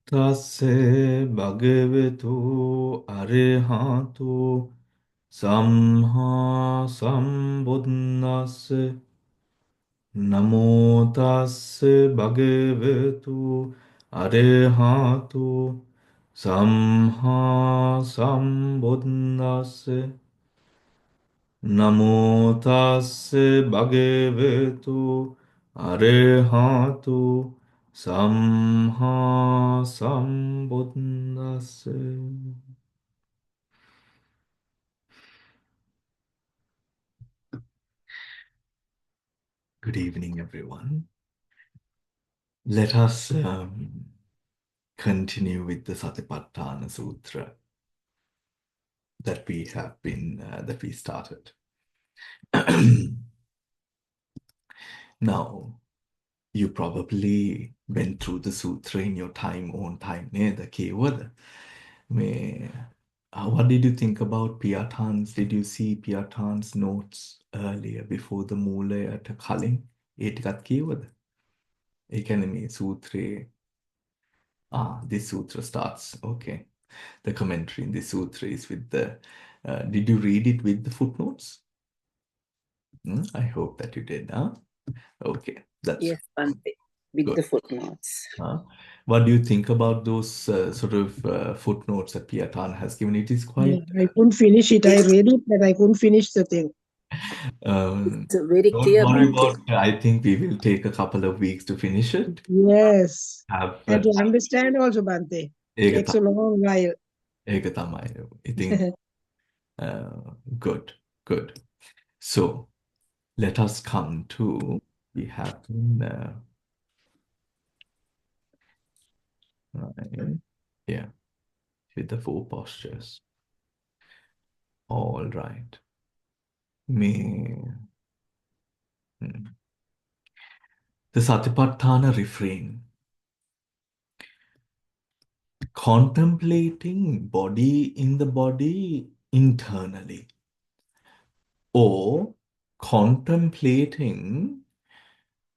තස්සේ භගවතු අරහතෝ සම්හා සම්බුද්දස්ස නමෝ තස්සේ භගවතු අරහතෝ සම්හා සම්බුද්දස්ස නමෝ තස්සේ භගවතු අරහතු සම්හා සම්බුද්දස්ස. Good evening, everyone. Let us continue with the Satipatthana Sutra that we started. Now, you probably went through the sutra in your own time, the Kevada. What did you think about Piyatan's? Did you see Piyatan's notes earlier before the මූලයට කලින් ඒ ටිකත් කියවද? ඒ කියන්නේ මේ සූත්‍රයේ this sutra starts. Okay. The commentary in this sutra is with the did you read it with the footnotes? I hope that you did, huh? Okay, that's Yes, Bante, with good. the footnotes. What do you think about those sort of footnotes that Piyatan has given? It is quite. I couldn't finish it. I read it, but I couldn't finish the thing. It's very Don't clear, worry Bante. about it. I think we will take a couple of weeks to finish it. Yes. Have And to understand also, Bante. ඒක Takes a long while. ඒක තමයි. ඉතින් good, good. So let us come to we have been right, yeah, with the four postures. All right. Me. The Satipatthana Refrain. Contemplating body in the body internally, or contemplating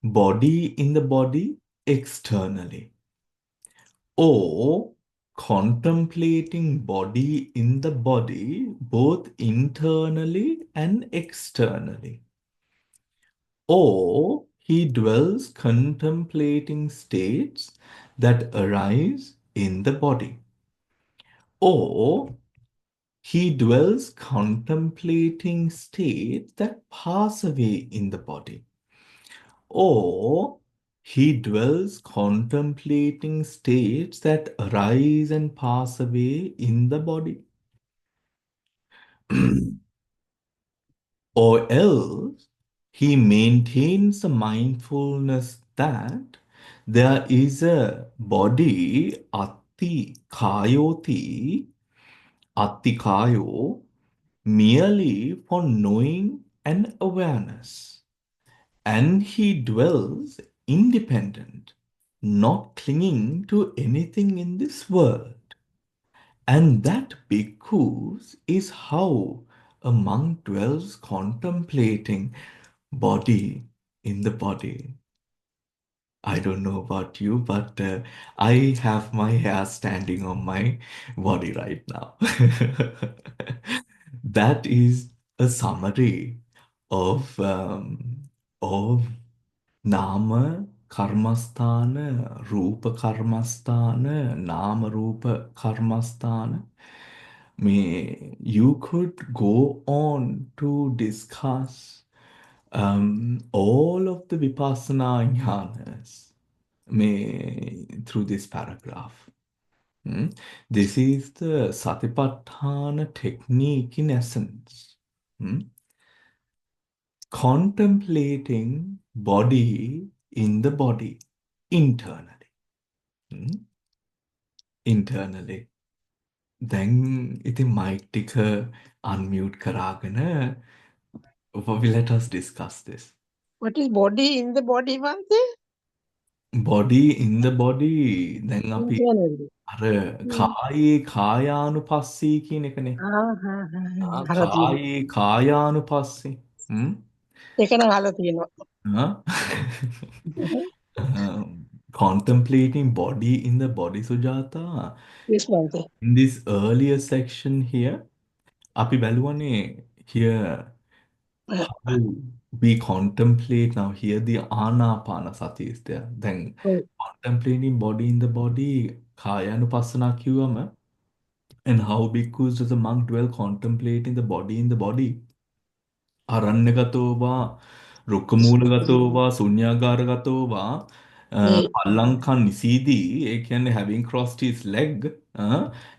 body in the body externally, or contemplating body in the body both internally and externally, or he dwells contemplating states that arise in the body, or he dwells contemplating states that pass away in the body, or he dwells contemplating states that arise and pass away in the body. Or else he maintains a mindfulness that there is a body, atti kayo, merely for knowing and awareness. And he dwells independent, not clinging to anything in this world. And that bhikkhus is how a monk dwells contemplating body in the body. I don't know about you, but I have my hair standing on my body right now. That is a summary of Nama Karmasthana, Rupa Karmasthana, Nama Rupa Karmasthana. You could go on to discuss all of the Vipassana jhanas through this paragraph. This is the Satipatthana technique in essence. Contemplating body in the body internally. Internally. Then ඉතින් mic ටික unmute කරාගෙන let us discuss this. What is body in the body, Bante? Body in the body. දැන් අපි Internally. අර කායේ කායානුපස්සී කියන එකනේ. අහලා තියෙනවා. කායේ කායානුපස්සී. ඒක නම් අහලා තියෙනවා. Huh? contemplating body in the body, Sujata. Yes, Bhante. In this earlier section here, api baluwane here how we contemplate now here the anapana sati is there. Then Oh, contemplating body in the body, kayanupassana kiwama, and how bhikkhus as a monk dwell contemplating the body in the body. අරණ්‍යගතෝ වා රුක්කමූලගතෝ වා ශුන්‍යාගාරගතෝ වා eh, පල්ලංකන් නිසීදී ඒ කියන්නේ having crossed his leg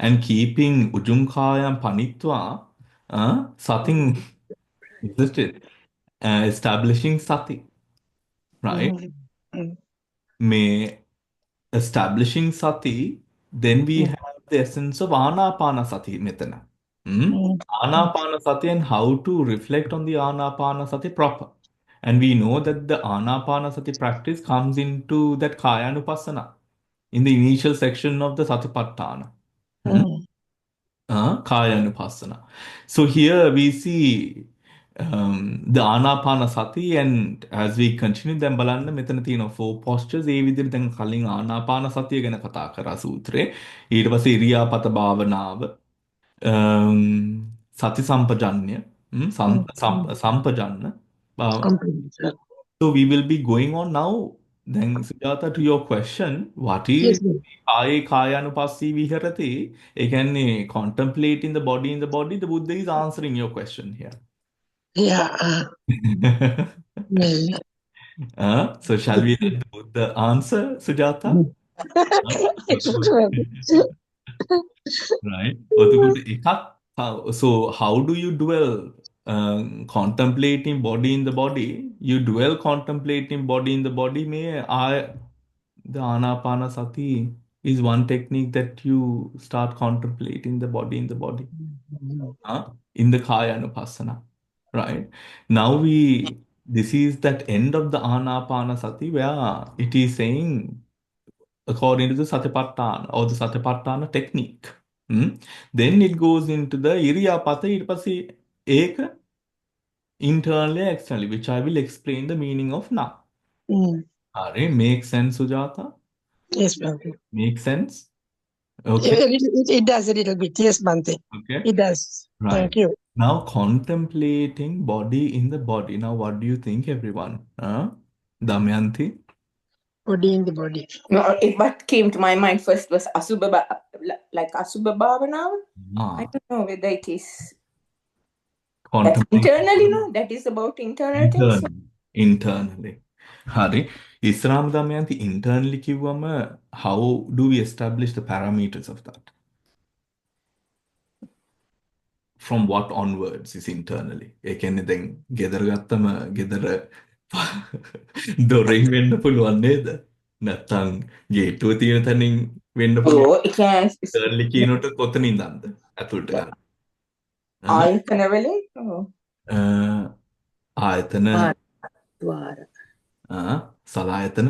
and keeping උජුංකායම් පනිත්වා සතින් isn't it establishing sati right mm, mm, may establishing sati then we mm, have the essence of anapanasati metana. Hmm? mm, mm, Anapanasati and how to reflect on the anapanasati proper. And we know that the anapanasati practice comes into that kayanupassana in the initial section of the Satipatthana. Hmm? mm, Kayanupassana. So here we see the Anapanasati, and as we continue then බලන්න මෙතන තියෙන four postures ඒ විදිහට දැන් කලින් ආනාපානසතිය ගැන කතා කරා සූත්‍රේ ඊට පස්සේ ඉරියාපත භාවනාව සති සම්පජඤ්ඤය mm, mm. සම්පජඤ්ඤ Complete. so we will be going on now then Sujata to your question what is Yes, Bhante. කායේ කායානුපස්සී විහෙරති ඒ කියන්නේ contemplating the body in the body the Buddha is answering your question here. Yeah. Yeah. So shall we let the Buddha answer, Sujata? Mm. Huh? Right. එතකොට එකක් so how do you dwell contemplating body in the body? You dwell contemplating body in the body may the anapanasati is one technique that you start contemplating the body in the body. Mm, In the Kaya Anupassana. Right? Now this is that end of the Anapanasati where it is saying, according to the Satipatthana or the Satipatthana technique. Then it goes into the Iriyapata, ඊට පස්සේ ඒක internally, externally, which I will explain the meaning of now. mm. Are make sense, Sujata? Yes, Bhante. Make sense? Okay. It does a little bit. Yes, Bhante. Okay. It does. Right. Thank you. Now contemplating body in the body. Now what do you think, everyone? Damayanti? Body in the body. No, what came to my mind first was like Asubha Bhavana. I don't know whether it is that's Contemplating internally, no? That is about internal things. internally. Hari. ඉස්සරහම Damayanthi internally කිව්වම how do we establish the parameters of that? From what onwards is internally? ඒ කියන්නේ දැන් ගෙදර ගත්තම ගෙදර දොරෙන් වෙන්න පුළුවන් නේද? නැත්තම් ගේට්ටුව තියෙන තැනින් වෙන්න පුළුවන්. Oh, it can. internally කියනකොට කොතනින්දන්ද ඇතුළට ගන්න? ආයතන වලින්. ආයතන Dwara. සලායතන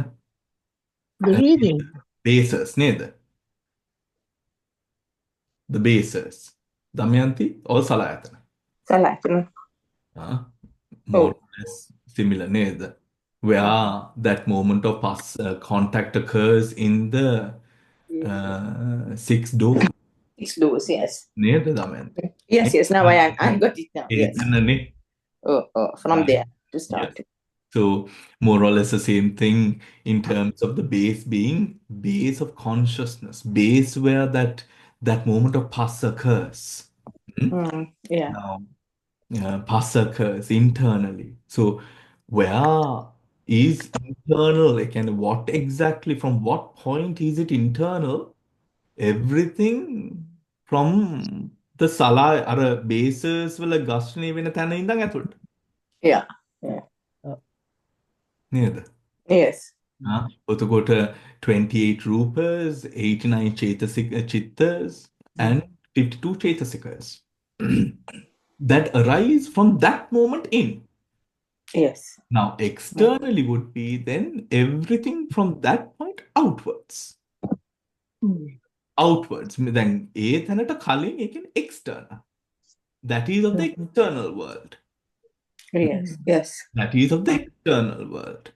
Breathing. bases නේද? The bases. Damayanti or salayatana? සලකන. More or less similar නේද? Where that moment of contact occurs in the six doors. It's those, yes. නේද Damayanti? Yes. Now I got it now. Yes. ඒතනනේ. From Right. there to start. Yes. So more or less the same thing in terms of the base being base of consciousness, base where that moment of pass occurs. Yeah. Now, pass occurs internally. So where is internal? Like, and what exactly, from what point is it internal? Everything from the sala අර bases වල ගස්නේ වෙන තැන ඉඳන් ඇතුළට. Yeah. නේද? Yes. එතකොට 28 rupas, 89 chittas, and 52 chaitasikas that arise from that moment in. Yes. Now, externally would be then everything from that point outwards. Outwards. Then ඒ තැනට කලින් ඒ කියන්නේ external. That is of the external world. Yes. That is of the external world.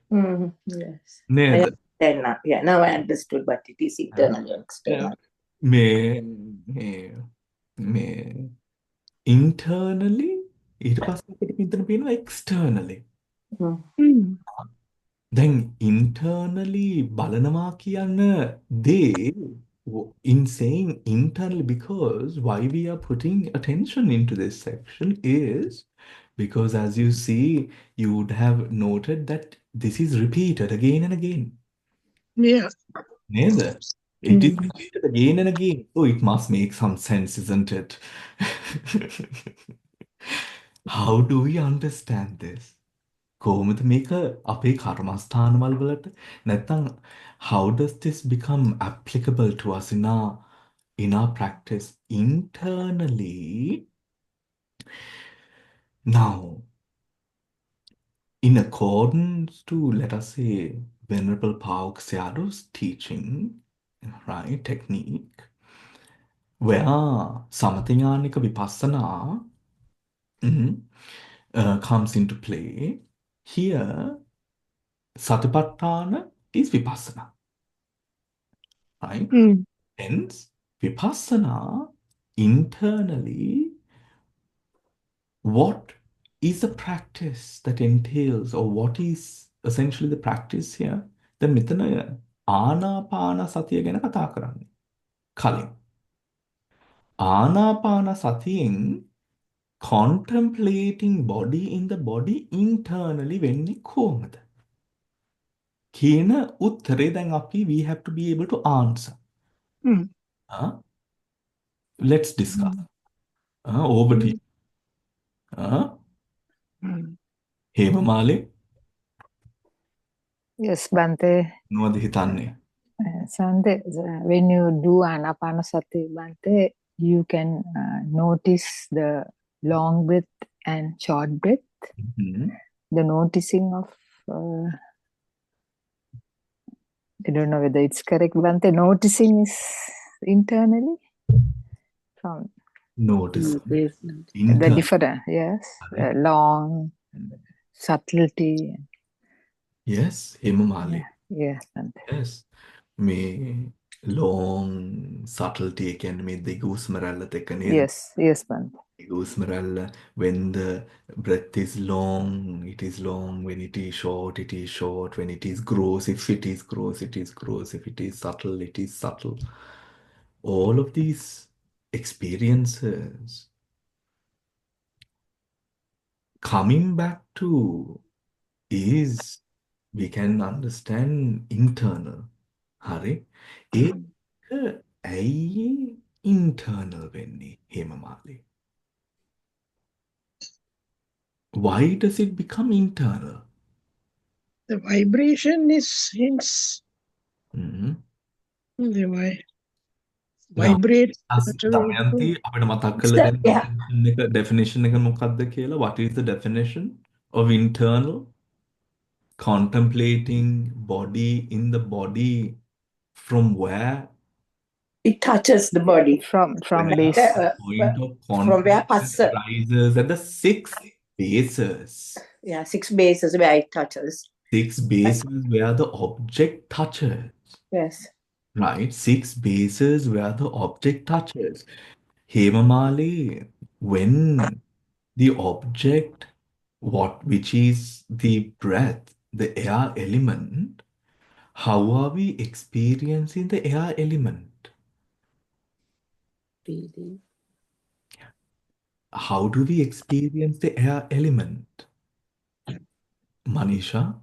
Yes. නේද? Then, yeah, now I understood what it is internally and externally. මේ මේ internally ඊට පස්සේ අපිට මෙතන පේනවා externally. දැන් internally බලනවා කියන දේ in saying internally, because why we are putting attention into this section is because, as you see, you would have noted that this is repeated again and again. Yeah. Neither. It is repeated again and again. So it must make some sense, isn't it? How do we understand this? කොහොමද මේක අපේ කර්මස්ථානවල වලට නැත්නම් how does this become applicable to us in our practice internally? Now, in accordance to, let us say, Venerable Pauk Sayadaw's teaching, right, technique, where Samatyanika Vipassana comes into play, here Satipatthana is Vipassana, right? Hence, Vipassana internally, what is the practice that entails, or what is essentially the practice here? The මෙතන ආනාපාන සතිය ගැන කතා කරන්නේ. කලින්. ආනාපාන සතියෙන් contemplating body in the body internally වෙන්නේ කොහොමද? කියන උත්තරේ දැන් අපි we have to be able to answer. Let's discuss. Over to you. හේමමාලේ Yes, Bante. මොනවද හිතන්නේ? Sante, when you do Anapanasati, Bante, you can notice the long breath and short breath. The noticing of, I don't know whether it's correct, Bante, noticing is internally from Notice. the different, yes, long, subtlety. Yes, හේමමාලේ. Yes, Bante. Yes. මේ long subtlety කියන්නේ මේ දිග හුස්ම රැල්ලත් එක්ක නේද? Yes, yes, Bante. දිග හුස්ම රැල්ල, when the breath is long, it is long. When it is short, it is short. When it is gross, if it is gross, it is gross. If it is subtle, it is subtle. All of these experiences coming back to is, we can understand internal. හරි. ඒක ඇයි internal වෙන්නේ හේමමාලේ? Why does it become internal? The vibration is hence. The vibrate. Damayanthi අපිට මතක් කරලා දෙන්න definition එක මොකක්ද කියලා? What is the definition of internal? Contemplating body in the body from where it touches the body. From base. Point of from where contact rises at the 6 bases. Yeah, 6 bases where it touches. 6 bases where the object touches. Yes. Right? 6 bases where the object touches. Hemamali, when the object, which is the breath, the air element, how are we experiencing the air element? Breathing. How do we experience the air element? Manisha?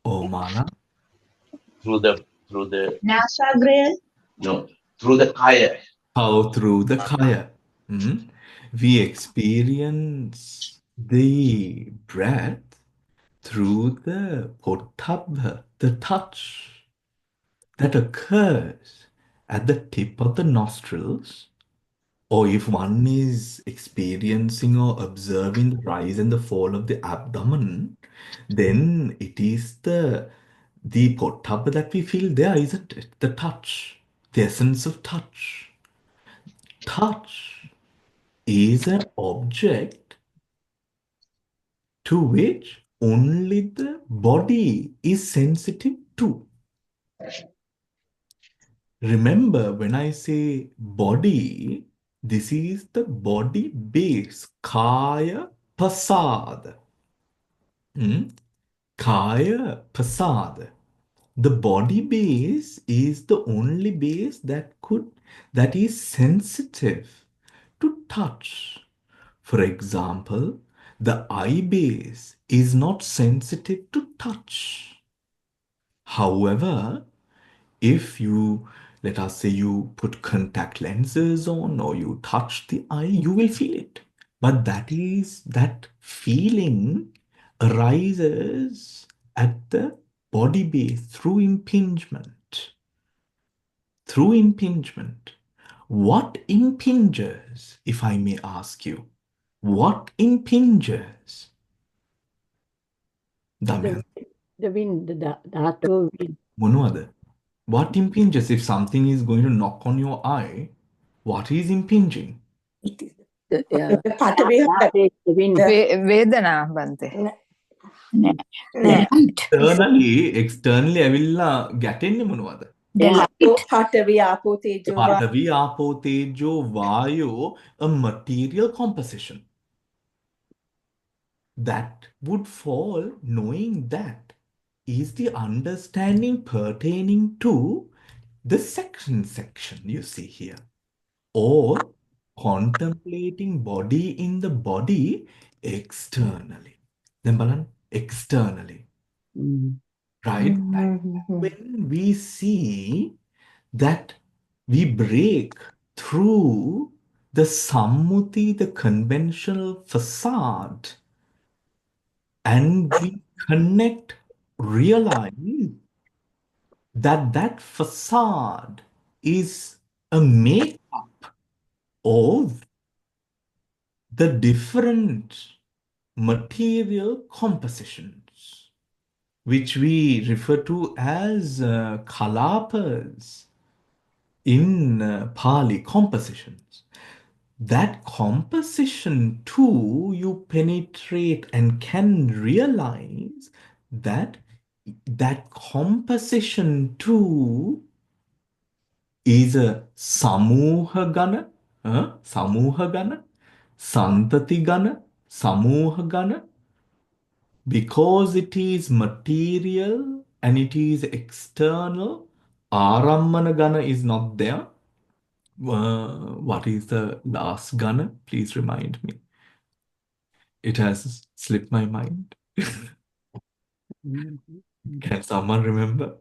Or Mala? Through the Nasagraya. no, through the kaya. How? Through the kaya. We experience the breath through the pottabha, the touch that occurs at the tip of the nostrils, or if one is experiencing or observing the rise and the fall of the abdomen, then it is the pottabha that we feel there, isn't it? The touch, the essence of touch. Touch is an object to which only the body is sensitive to. Remember, when I say body, this is the body base, kaya pasad. Kaya pasad. The body base is the only base that is sensitive to touch. For example, the eye base is not sensitive to touch. However, if you, let us say you put contact lenses on or you touch the eye, you will feel it. But that feeling arises at the body base through impingement. Through impingement. What impinges, if I may ask you? What impinges? Damayan. The wind, the actual wind. Monoada. What impinges? If something is going to knock on your eye, what is impinging? The the wind. වේදනා බන්තේ. Externally ඇවිල්ලා ගැටෙන්නේ මොනවද? Patavi, Apo, Tejo, පඨවි, ආපෝ, තේජෝ, වායෝ, a material composition. That would fall knowing that is the understanding pertaining to the section you see here. Or contemplating body in the body externally. Then balan externally. Right? When we see that we break through the sammuti, the conventional facade, and we connect, realize that facade is a makeup of the different material compositions, which we refer to as kalapas in Pali, compositions. That composition too, you penetrate and can realize that composition too is a samuha gana, santati gana, samuha gana, because it is material and it is external. Arammana gana is not there. What is the last gana? Please remind me. It has slipped my mind. Can someone remember?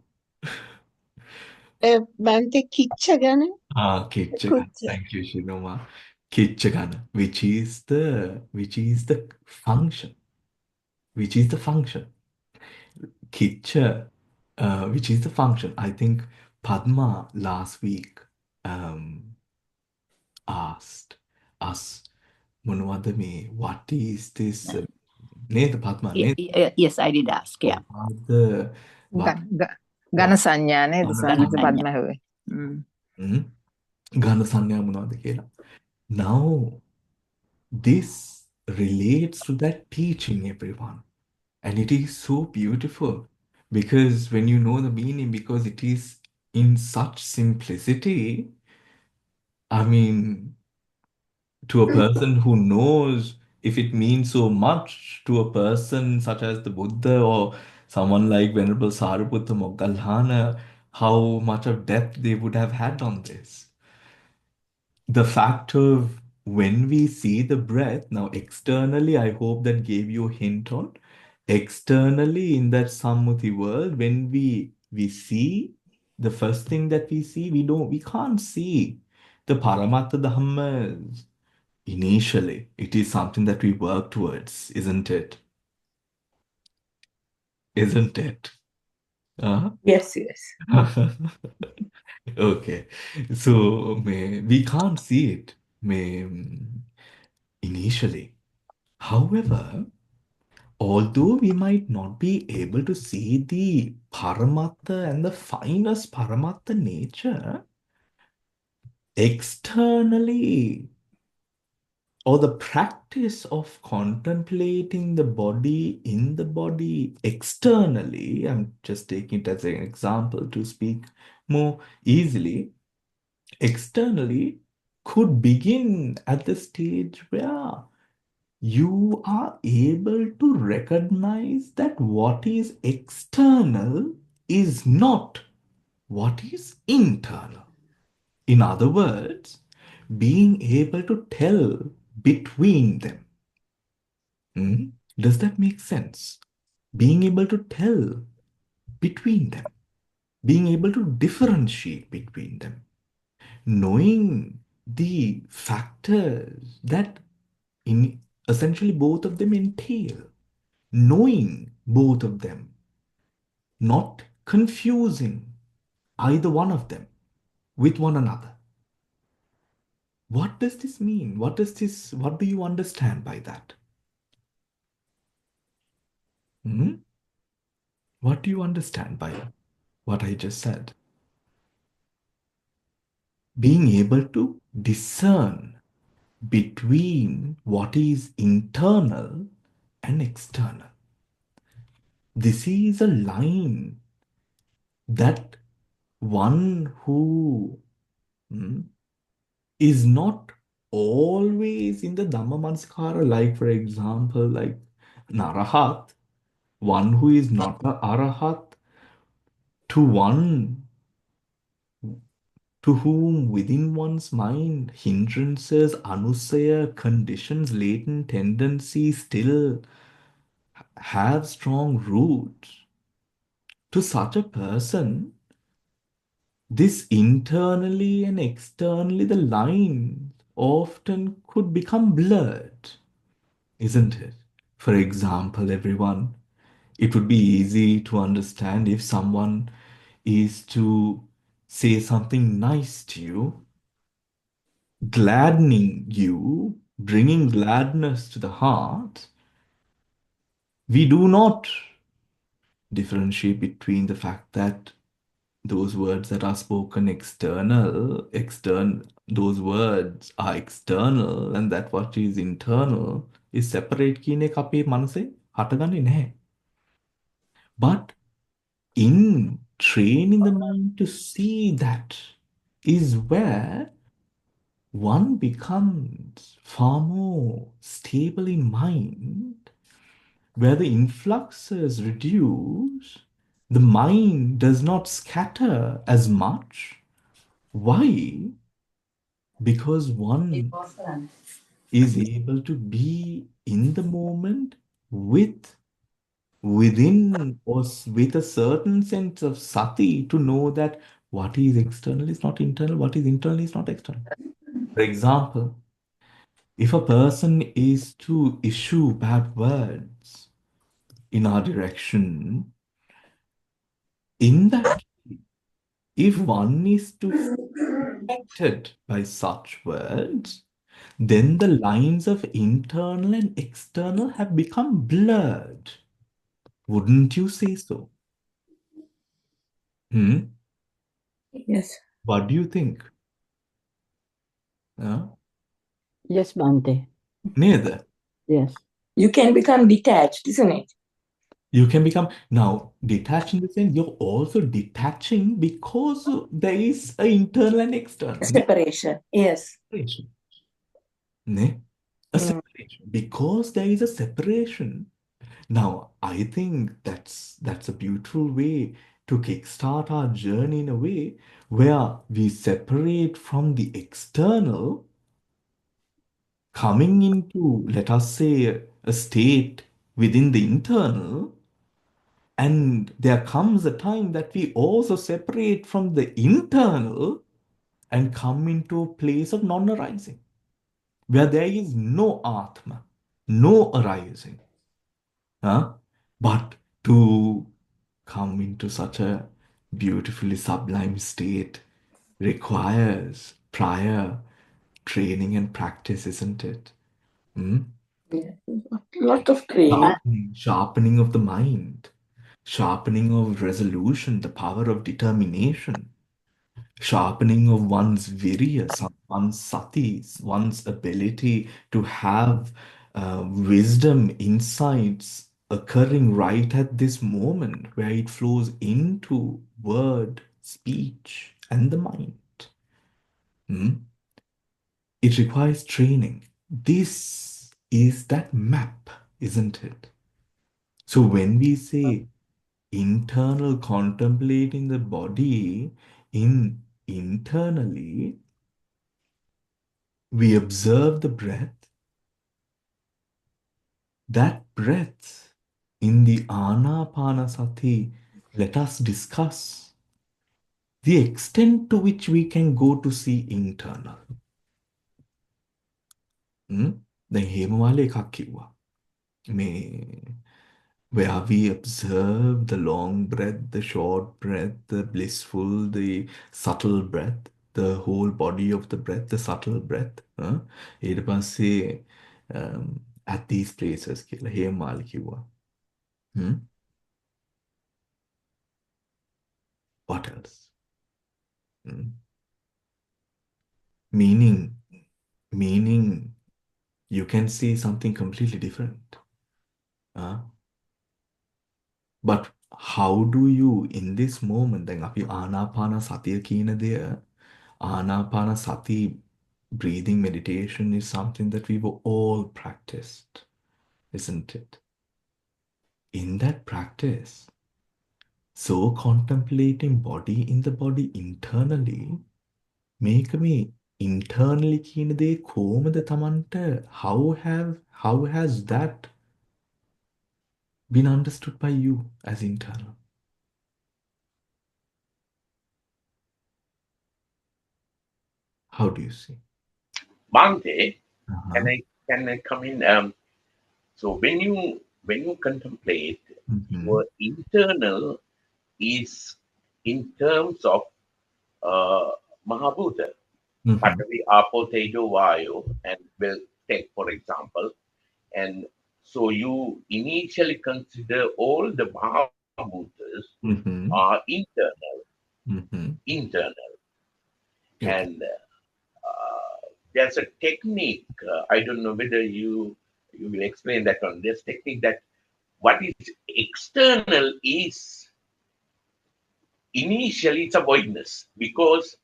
Bante Kichagana. Kitchagana. Thank you, Shinoma. Kitchagana, which is the function. Which is the function. Kitcha, which is the function. I think Padma last week asked us, Munwadami, what is this? Neda Padma, Yes, I did ask. Yeah. ගණ සංඥා නේද සාරිත පද්ම හුවේ. ගණ සංඥා මොනවද කියලා. Now, this relates to that teaching, everyone. And it is so beautiful because when you know the meaning, because it is in such simplicity, I mean, to a person who knows if it means so much to a person such as the Buddha or someone like Venerable Sariputta Moggallana, how much of depth they would have had on this. The fact of when we see the breath, now externally, I hope that gave you a hint on, externally in that Sammuti world, when we see, the first thing that we see, we can't see the Paramattha Dhammas. Initially, it is something that we work towards, isn't it? Isn't it? Yes. Okay. So, we can't see it initially. However, although we might not be able to see the Paramattha and the finest Paramattha nature, externally, or the practice of contemplating the body in the body externally, I'm just taking it as an example to speak more easily, externally could begin at the stage where you are able to recognize that what is external is not what is internal. In other words, being able to tell between them. Does that make sense? Being able to tell between them, being able to differentiate between them, knowing the factors that in essentially both of them entail, knowing both of them, not confusing either one of them with one another. What does this mean? What do you understand by that? What do you understand by what I just said? Being able to discern between what is internal and external. This is a line that one who is not always in the Dhammamanskara, like for example, like Narahat, one who is not an Arahat, to one to whom within one's mind hindrances, anusaya, conditions, latent tendencies still have strong roots. To such a person, this internally and externally, the lines often could become blurred, isn't it? For example, everyone, it would be easy to understand if someone is to say something nice to you, gladdening you, bringing gladness to the heart. We do not differentiate between the fact that those words that are spoken those words are external and that what is internal is separate කියන එක අපේ මනසේ හටගන්නේ නැහැ. But in training the mind to see that is where one becomes far more stable in mind, where the influxes reduce, the mind does not scatter as much. Why? Because one is able to be in the moment within or with a certain sense of sati to know that what is external is not internal, what is internal is not external. For example, if a person is to issue bad words in our direction, in that case, if one is to be affected by such words, then the lines of internal and external have become blurred. Wouldn't you say so? Yes. What do you think? Yes, Bante. Neither. Yes. You can become detached, isn't it? You can become now detached in the sense you're also detaching because there is an internal and external. Separation. Yes. Separation. A separation. Because there is a separation. Now, I think that's a beautiful way to kickstart our journey in a way where we separate from the external, coming into, let us say, a state within the internal, and there comes a time that we also separate from the internal and come into a place of non-arising, where there is no Atma, no arising. But to come into such a beautifully sublime state requires prior training and practice, isn't it? Yeah. Lot of training. Sharpening of the mind, sharpening of resolution, the power of determination, sharpening of one's virya, one's sati, one's ability to have wisdom, insights occurring right at this moment where it flows into word, speech, and the mind. Hmm? It requires training. This is that map, isn't it? So when we say internal contemplating the body in internally, we observe the breath. That breath in the anapanasati, let us discuss the extent to which we can go to see internal. දැන් හේමමාලේ එකක් කිව්වා. මේ where we observe the long breath, the short breath, the blissful, the subtle breath, the whole body of the breath, the subtle breath. ඊට පස්සේ at these places කියලා හේමමාලි කිව්වා. What else? Meaning, you can see something completely different. But how do you, in this moment, then අපි ආනාපාන සතිය කියන දෙය, ආනාපාන සති breathing meditation is something that we were all practiced, isn't it? In that practice, so contemplating body in the body internally, make me internally කියන දේ කොහොමද තමන්ට, how has that been understood by you as internal? How do you see? Bhante, can I come in? So when you contemplate, your internal is in terms of Mahabhuta, Patavi, Apo, Tejo, Vayu, and we'll take for example. And so you initially consider all the Mahabhutas are internal. Okay. And there's a technique, I don't know whether you will explain that one. There's technique that what is external is initially it's a voidness because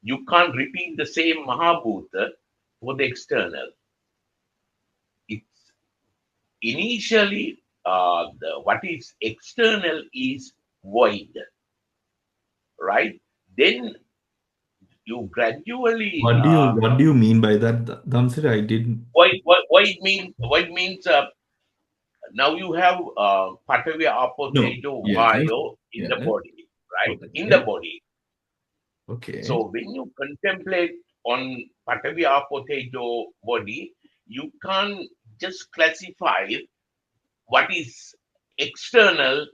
you can't repeat the same Mahabhuta for the external. It's initially what is external is void, right? Then you gradually. What do you mean by that, Damsir? I didn't. Void means now you have Patavi, Apo, Tejo, Vayu in the body, right? Okay. In the body. Okay. So when you contemplate on Patavi, Apo, Tejo body, you can't just classify what is external,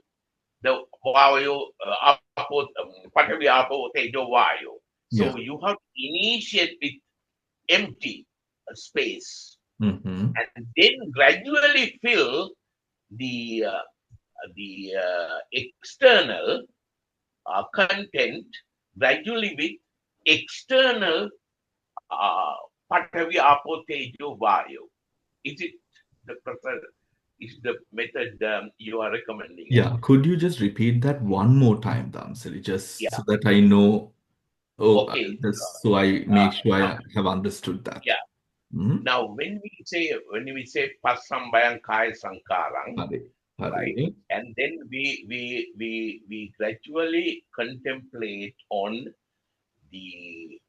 the Vayu, Patavi, Apo, Tejo, Vayu. So you have to initiate with empty space and then gradually fill the external content gradually with external Patavi, Apo, Tejo, Vayu. Is it the method you are recommending? Yeah. Could you just repeat that one more time, Damsiri, just so that I know? Oh, okay. So I make sure I have understood that. Yeah. Now, when we say Pasambayang Kaya Sankarang, right, and then we gradually contemplate on the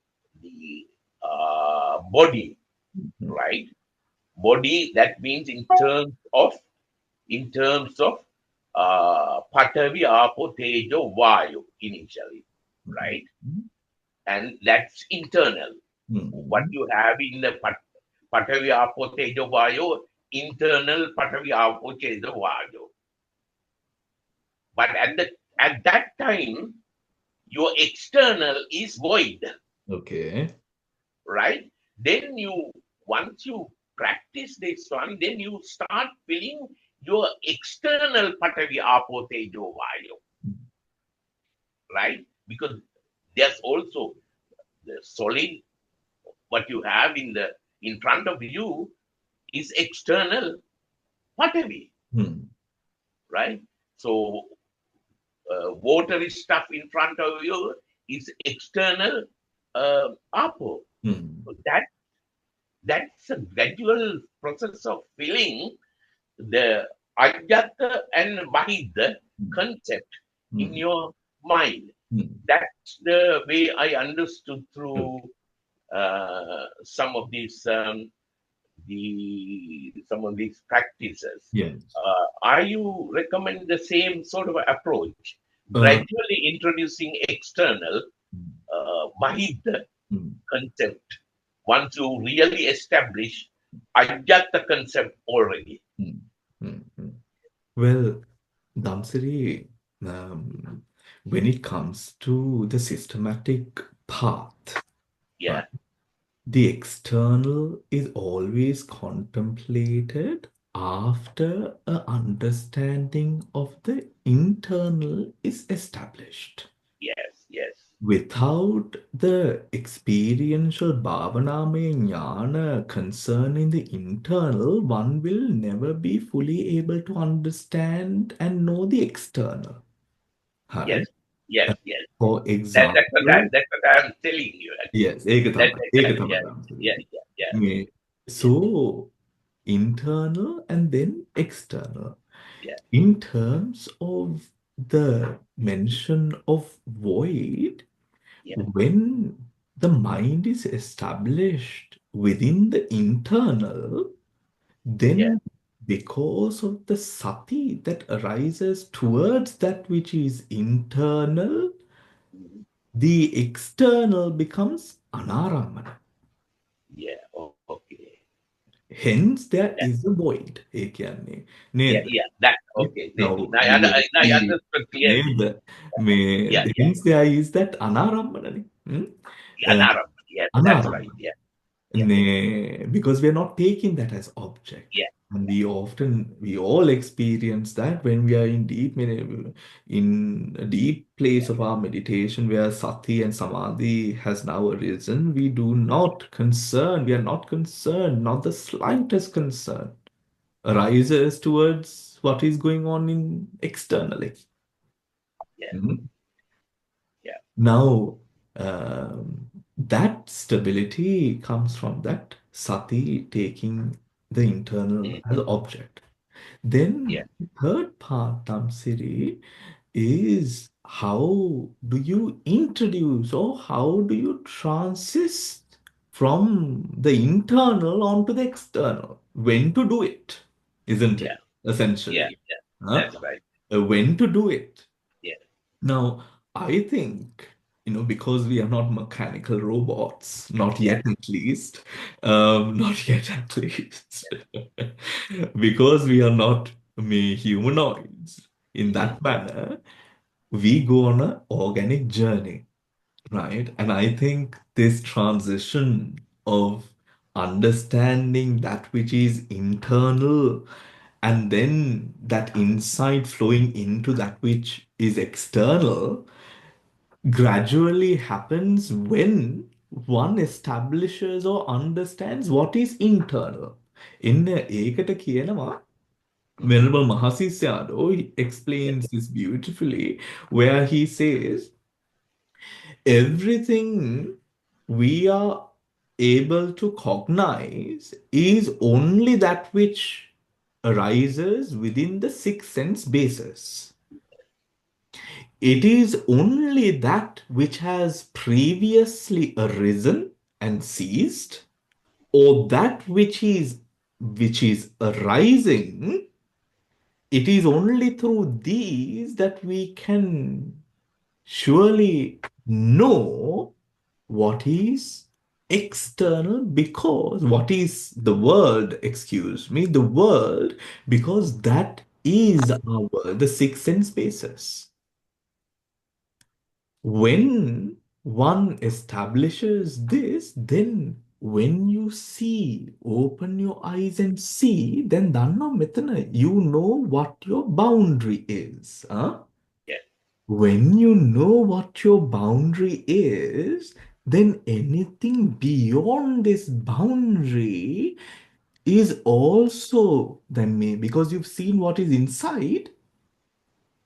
body, right? Body, that means in terms of Patavi, Apo, Tejo, Vayu initially, right? And that's internal. What you have in the Patavi, Apo, Tejo, Vayu, internal Patavi, Apo, Tejo, Vayu. But at that time, your external is void. Okay. Right? Then once you practice this one, then you start feeling your external Patavi, Apo, Tejo, Vayu. Right? Because there's also the solid, what you have in front of you is external pottery, right? So watery stuff in front of you is external apo. So that's a gradual process of filling the ajata and mahida concept in your mind. That's the way I understood through some of these practices. Yes. Are you recommend the same sort of approach, Uh, gradually introducing external mahita concept once you really establish ajata concept already? Well, Damsiri, when it comes to the systematic path, Yeah. the external is always contemplated after a understanding of the internal is established. Yes. Yes. Without the experiential bhavanamaya jnana concerning the internal, one will never be fully able to understand and know the external. Yes. Right? Yes. Yes. For That's example, what I'm telling you. Actually. yes, ඒක That's තමයි. ඒක exactly. තමයි Yeah. Damsiri. Yeah. Yeah. Yeah. මේ- Yeah. So, internal and then external. Yeah. In terms of the mention of void, Yeah. when the mind is established within the internal, Yeah. then because of the sati that arises towards that which is internal, Mhm. the external becomes anarammana. Yeah. Oh, okay. Hence, there Yeah. is a void. ඒ කියන්නේ Yeah. නේද? Yeah. That. Okay. Now, I understood clearly. නේද? මේ Yeah. Yeah. hence there is that අනාරම්මනනේ. Yeah. Anara. Yes. That's right. අනාරම්මන. Yeah. Yeah. Because we are not taking that as object. Yeah. And we all experience that when we are in in a deep place of our meditation where sati and samadhi has now arisen, we are not concerned, not the slightest concern arises towards what is going on in externally. Yeah. Mhm. Yeah. Now, that stability comes from that sati taking the internal Mm. as object. Yeah. Then third part, Tamsiri, is how do you introduce or how do you transist from the internal onto the external? When to do it, isn't Yeah. it? Yeah. Essentially. Yeah. Huh? That's right. When to do it. Yeah. Now, I think, because we are not mechanical robots, not Yeah. yet at least, not yet at least, because we are not humanoids in Mm. that manner, we go on an organic journey, right? And I think this transition of understanding that which is internal and then that insight flowing into that which is external gradually happens when one establishes or understands what is internal. එන්න ඒකට කියනවා Venerable Mahasi Sayadaw Yeah. explains this beautifully, where he says everything we are able to cognize is only that which arises within the six sense bases. It is only that which has previously arisen and ceased, or that which is arising. It is only through these that we can surely know what is external, because what is the world, excuse me, the world, because that is our world, the six sense bases. When one establishes this, then when you see, open your eyes and see, then dhanna metana, you know what your boundary is. Huh? Yeah. When you know what your boundary is, then anything beyond this boundary is also then me, because you've seen what is inside.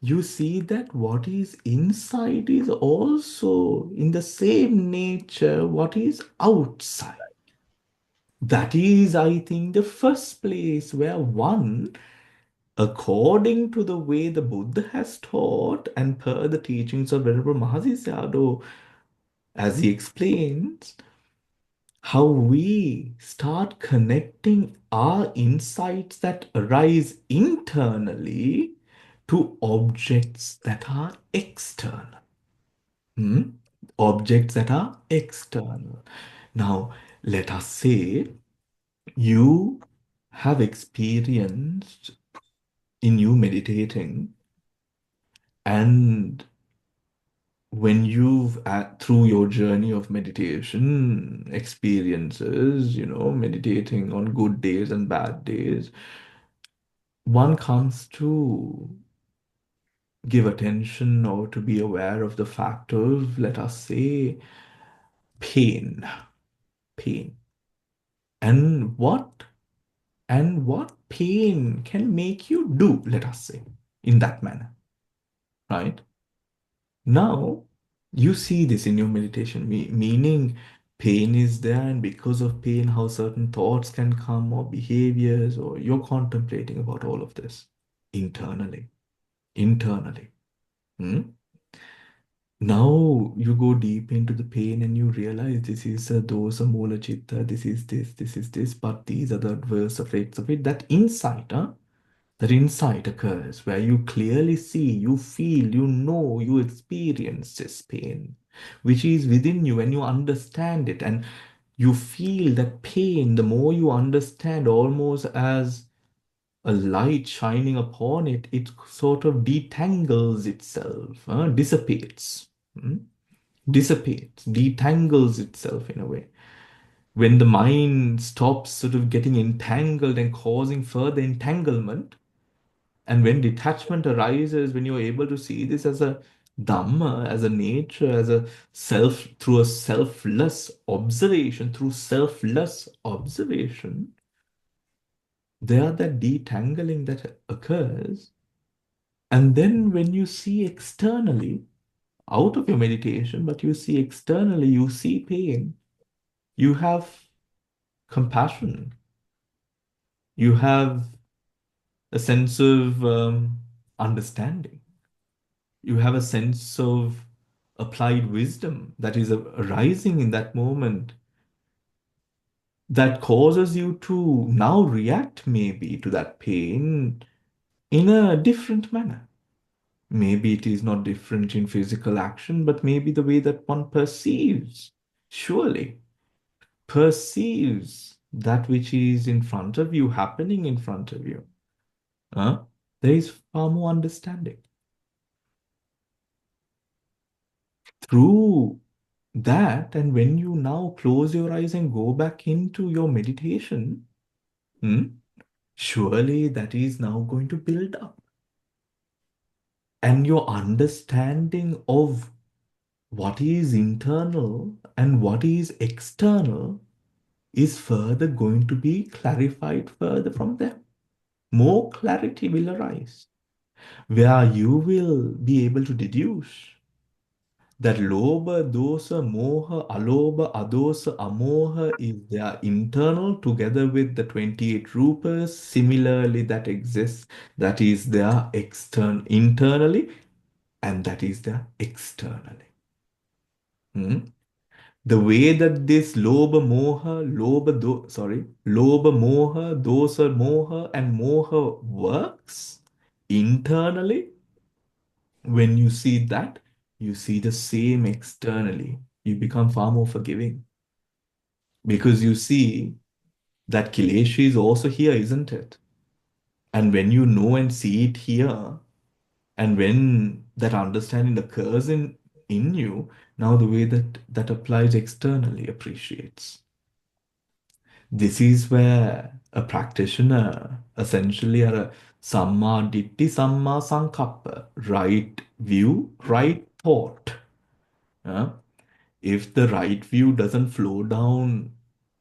You see that what is inside is also in the same nature what is outside. That is, I think, the first place where one, according to the way the Buddha has taught and per the teachings of Venerable Mahasi Sayadaw, as he explains, how we start connecting our insights that arise internally to objects that are external. Objects that are external. Now, let us say you have experienced in you meditating, and when you've through your journey of meditation experiences, meditating on good days and bad days, one comes to give attention or to be aware of the fact of, let us say, pain. Pain. And what pain can make you do, let us say, in that manner, right? Now, you see this in your meditation, meaning pain is there, and because of pain, how certain thoughts can come or behaviors, or you're contemplating about all of this internally. Internally. Hmm? Now you go deep into the pain and you realize this is a dosa mula chitta, this is this, but these are the adverse effects of it. That insight occurs where you clearly see, you feel, you know, you experience this pain, which is within you, and you understand it. And you feel that pain, the more you understand, almost as a light shining upon it, it sort of detangles itself, dissipates, dissipates, detangles itself in a way. When the mind stops sort of getting entangled and causing further entanglement, and when detachment arises, when you're able to see this as a Dhamma, as a nature, as a self, through a selfless observation, there that detangling that occurs. And then when you see externally, out of your meditation, but you see externally, you see pain, you have compassion, you have a sense of understanding, you have a sense of applied wisdom that is arising in that moment, that causes you to now react maybe to that pain in a different manner. Maybe it is not different in physical action, but maybe the way that one perceives, surely perceives that which is in front of you, happening in front of you. There is far more understanding. Through that, and when you now close your eyes and go back into your meditation, surely that is now going to build up. And your understanding of what is internal and what is external is further going to be clarified further from there. More clarity will arise, where you will be able to deduce that lobha, dosa, moha, alobha, adosa, amoha is their internal together with the 28 rupas. Similarly, that exists, that is their external, internally, and that is their externally. The way that this lobha, moha, lobha, moha, dosa, moha, and moha works internally, when you see that, you see the same externally. You become far more forgiving because you see that Kilesha is also here, isn't it? And when you know and see it here, and when that understanding occurs in you, now the way that applies externally appreciates. This is where a practitioner essentially are a samma ditti, samma sankappa, right view, right thought. If the right view doesn't flow down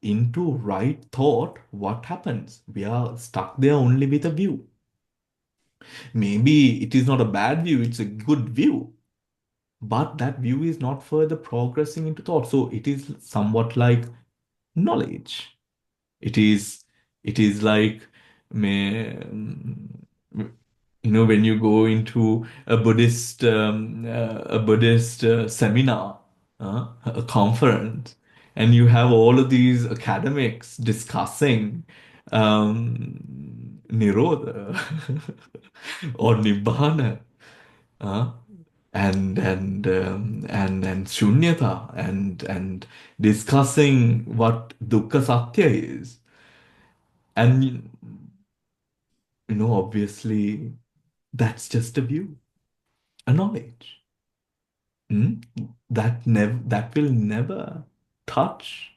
into right thought, what happens? We are stuck there only with a view. Maybe it is not a bad view, it's a good view, but that view is not further progressing into thought. So it is somewhat like knowledge. It is like when you go into a Buddhist seminar, a conference, and you have all of these academics discussing Nirodha or Nibbana, uh, and Shunyata, and discussing what Dukkha Satya is. And obviously, that's just a view, a knowledge. That will never touch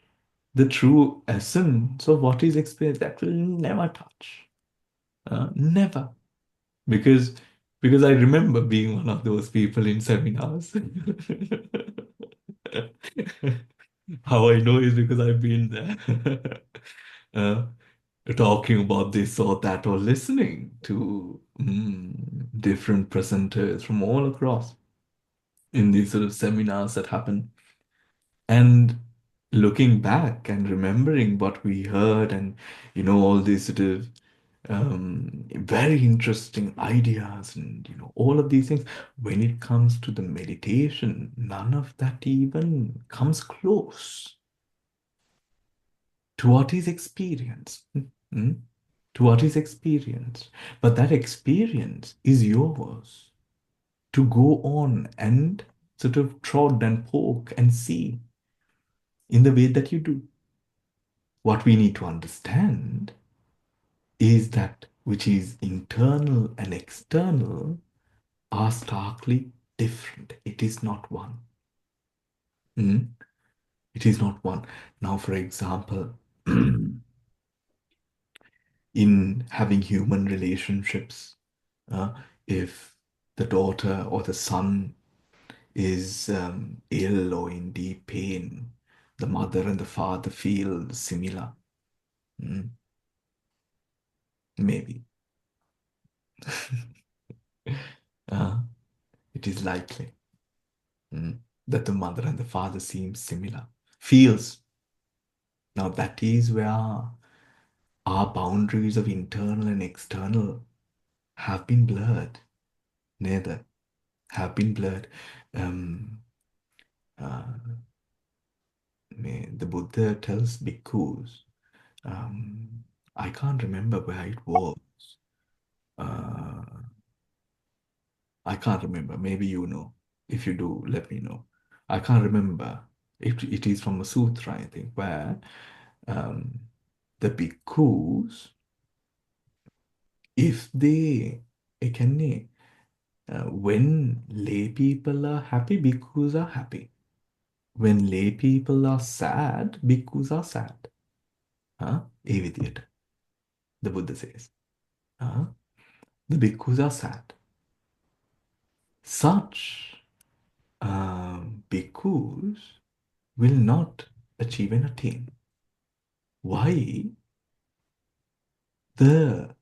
the true essence of what is experienced. That will never touch. Never. Because I remember being one of those people in seminars. How I know is because I've been there. Uh, Talking about this or that, or listening to different presenters from all across in these sort of seminars that happen, and looking back and remembering what we heard, and all these sort of very interesting ideas, and all of these things. When it comes to the meditation, none of that even comes close to what is experienced. To what is experienced. But that experience is yours to go on and sort of trod and poke and see in the way that you do. What we need to understand is that which is internal and external are starkly different. It is not one. It is not one. Now, for example, in having human relationships, if the daughter or the son is ill or in deep pain, the mother and the father feel similar. Maybe. It is likely that the mother and the father seem similar. Feels. Now that is where our boundaries of internal and external have been blurred. Neither have been blurred. The Buddha tells bhikkhus, I can't remember where it was. I can't remember. Maybe you know. If you do, let me know. I can't remember. It is from a sutra, I think, where the bhikkhus, if they, when lay people are happy, bhikkhus are happy. When lay people are sad, bhikkhus are sad. ඒ විදියට. The Buddha says. The bhikkhus are sad. Such bhikkhus will not achieve and attain. Why? The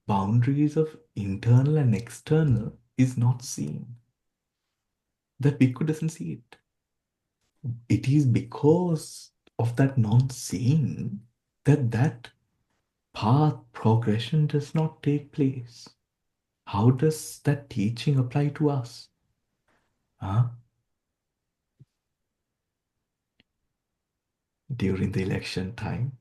boundaries of internal and external is not seen. That bhikkhu doesn't see it. It is because of that non-seeing that path progression does not take place. How does that teaching apply to us? During the election time.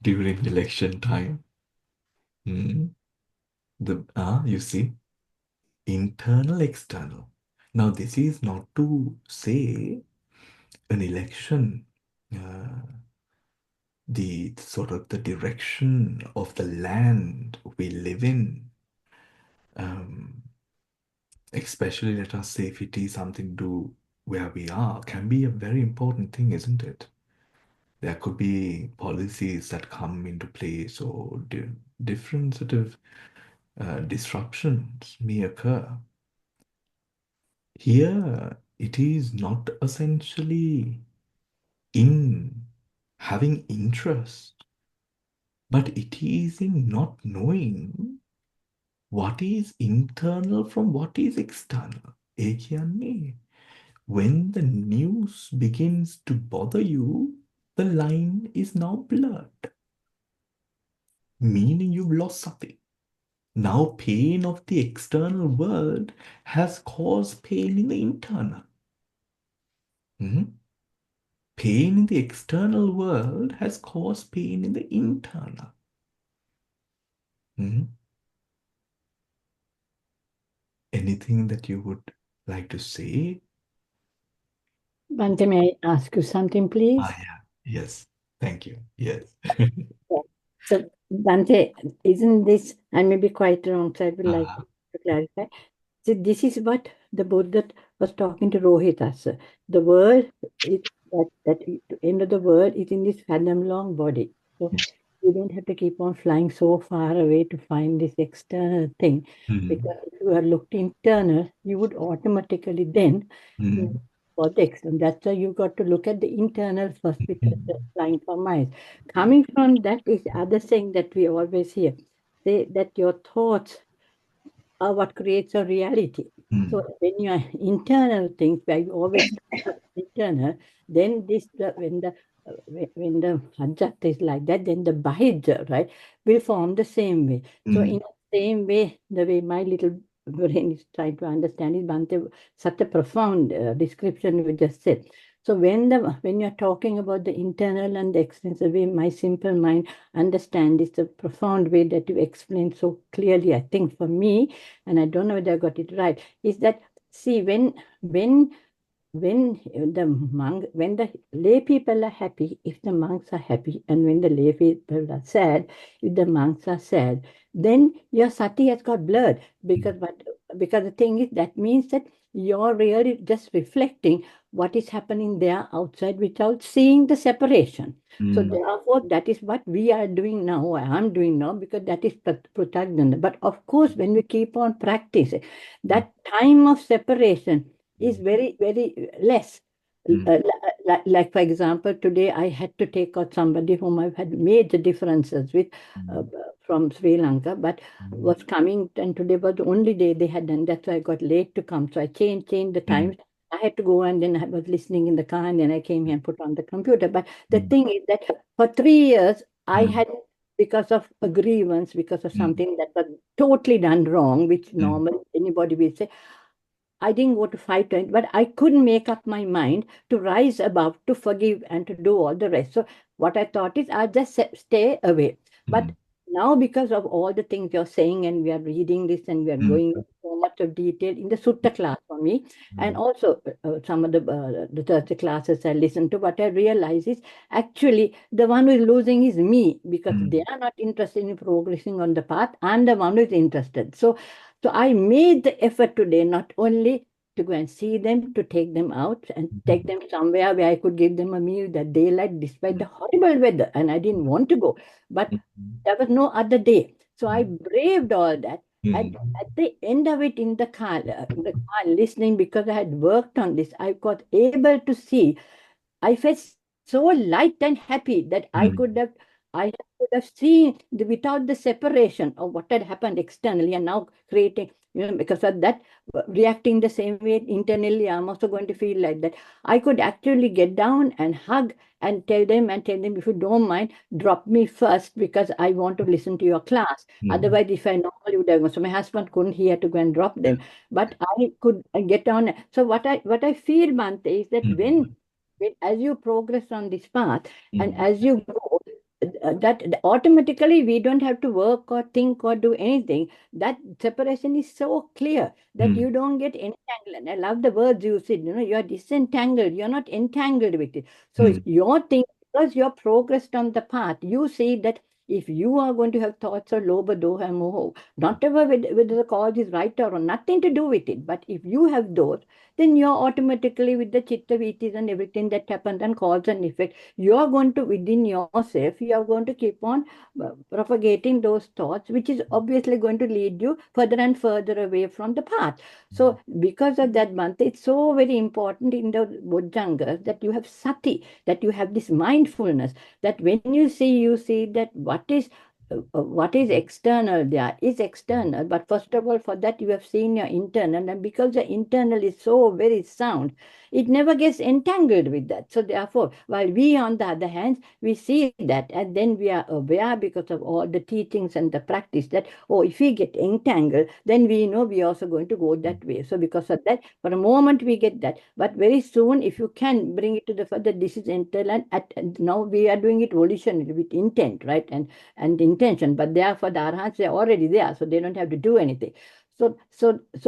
During election time. You see, internal, external. Now, this is not to say an election, the sort of the direction of the land we live in, especially let us say if it is something to do where we are, can be a very important thing, isn't it? There could be policies that come into place, or different sort of disruptions may occur. Here, it is not essentially in having interest, but it is in not knowing what is internal from what is external. ඒ කියන්නේ, when the news begins to bother you, the line is now blurred, meaning you've lost something. Now, pain of the external world has caused pain in the internal. Pain in the external world has caused pain in the internal. Anything that you would like to say? Bante, may I ask you something, please? Yeah. Yes. Thank you. Yes. So, Bante, isn't this, I may be quite wrong, so I would like to clarify. So this is what the Buddha was talking to Rohitas. The world, that end of the world is in this fathom-long body. So you don't have to keep on flying so far away to find this external thing. Because if you are looked internal, you would automatically then for the external. That's why you got to look at the internal first because that's flying for miles. Coming from that is the other thing that we always hear. Say that your thoughts are what creates a reality. So when your internal things, where you always internal, then when the Hajjat is like that, then the Bahija, right, will form the same way. So in the same way, the way my little brain is trying to understand is Bhante, such a profound description you just said. So when you're talking about the internal and the external, the way my simple mind understand is the profound way that you explained so clearly, I think for me, and I don't know whether I got it right, is that, see, when the lay people are happy, if the monks are happy, and when the lay people are sad, if the monks are sad, then your sati has got blurred. Because the thing is, that means that you're really just reflecting what is happening there outside without seeing the separation. So therefore, that is what we are doing now, or I'm doing now, because that is Pratagdana. But of course, when we keep on practicing, that time of separation is very, very less. Like, for example, today I had to take out somebody whom I've had major differences with from Sri Lanka, but was coming, and today was the only day they had done. That's why I got late to come. So I changed the times. I had to go, and then I was listening in the car, and then I came here and put on the computer. But the thing is that for 3 years, I had, because of a grievance, because of something that was totally done wrong, which normal anybody will say, I didn't go to fight, but I couldn't make up my mind to rise above, to forgive, and to do all the rest. So what I thought is, I'll just stay away. But now, because of all the things you're saying, and we are reading this, and we are going into so much of detail in the Sutta class for me, and also some of the Thursday classes I listen to, what I realize is actually the one who is losing is me, because they are not interested in progressing on the path. I'm the one who is interested. So I made the effort today not only to go and see them, to take them out and take them somewhere where I could give them a meal that they liked, despite the horrible weather, and I didn't want to go. But there was no other day. So I braved all that. And at the end of it, in the car, listening, because I had worked on this, I got able to see. I felt so light and happy that I could have seen without the separation of what had happened externally, and now creating, because of that, reacting the same way internally, I'm also going to feel like that. I could actually get down and hug and tell them, if you don't mind, drop me first, because I want to listen to your class. Otherwise, if I normally would have gone, so my husband couldn't, he had to go and drop them. But I could get on. So what I feel, Bante, is that as you progress on this path, and as you go, that automatically we don't have to work or think or do anything. That separation is so clear that you don't get entangled. And I love the words you said, you are disentangled, you're not entangled with it. So your thing, because you're progressed on the path, you see that If you are going to have thoughts of lobha, doha, and moho, not ever whether the cause is right or wrong, nothing to do with it. But if you have those, then you're automatically with the chitta vittis and everything that happens and cause and effect, you are going to, within yourself, you are going to keep on propagating those thoughts, which is obviously going to lead you further and further away from the path. So, because of that, Bhante, it's so very important in the Bojjangas that you have sati, that you have this mindfulness, that when you see that what is external there is external, but first of all, for that you have seen your internal, and because the internal is so very sound, it never gets entangled with that. So therefore, while we, on the other hand, we see that, and then we are aware because of all the teachings and the practice that, oh, if we get entangled, then we know we are also going to go that way. So because of that, for a moment we get that, but very soon, if you can bring it to the fact that this is internal, and now we are doing it volitionally with intent, right, and intention. But therefore, the arhats, they're already there, so they don't have to do anything. So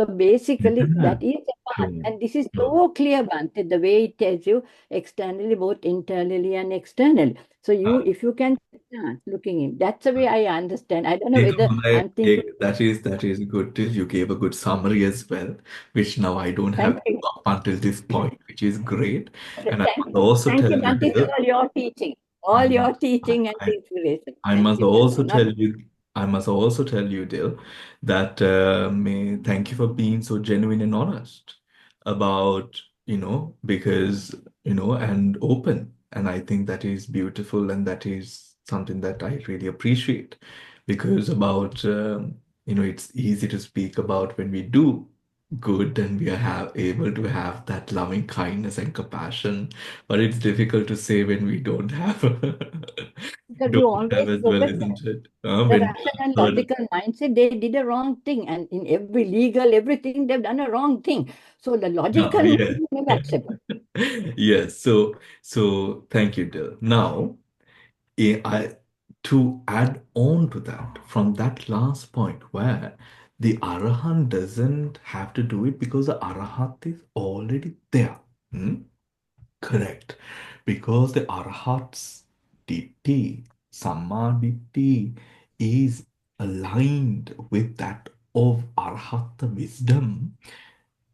basically, Yeah. that is the path, Sure. and this is Sure. so clear, Bhante, the way it tells you externally, both internally and externally. So if you can start looking in, that's the way I understand. I don't know whether I'm thinking. That is good. You gave a good summary as well, which now I don't have Thank to you. go up until this point, which is great. And I must also Thank tell you, you, Bhante, dear, for all I your must, teaching and I, inspiration. I Thank must you, Bhante. also Not tell you, Dil, that thank you for being so genuine and honest about, because, and open. And I think that is beautiful, and that is something that I really appreciate, because it's easy to speak about when we do good and we are able to have that loving kindness and compassion, but it's difficult to say when we don't have because you don't have always as well, focus isn't it? the When rational, hurt. logical mindset, they did a wrong thing. And in every legal, everything, they've done a wrong thing. So the No, logical mind yeah. will never accept. Yes. So thank you, Dil. Now, I to add on to that, from that last point where the Arahant doesn't have to do it because the Arahant is already there. Hmm? Correct. Because the Arhat's ditti, Samaditi, is aligned with that of Arhata wisdom,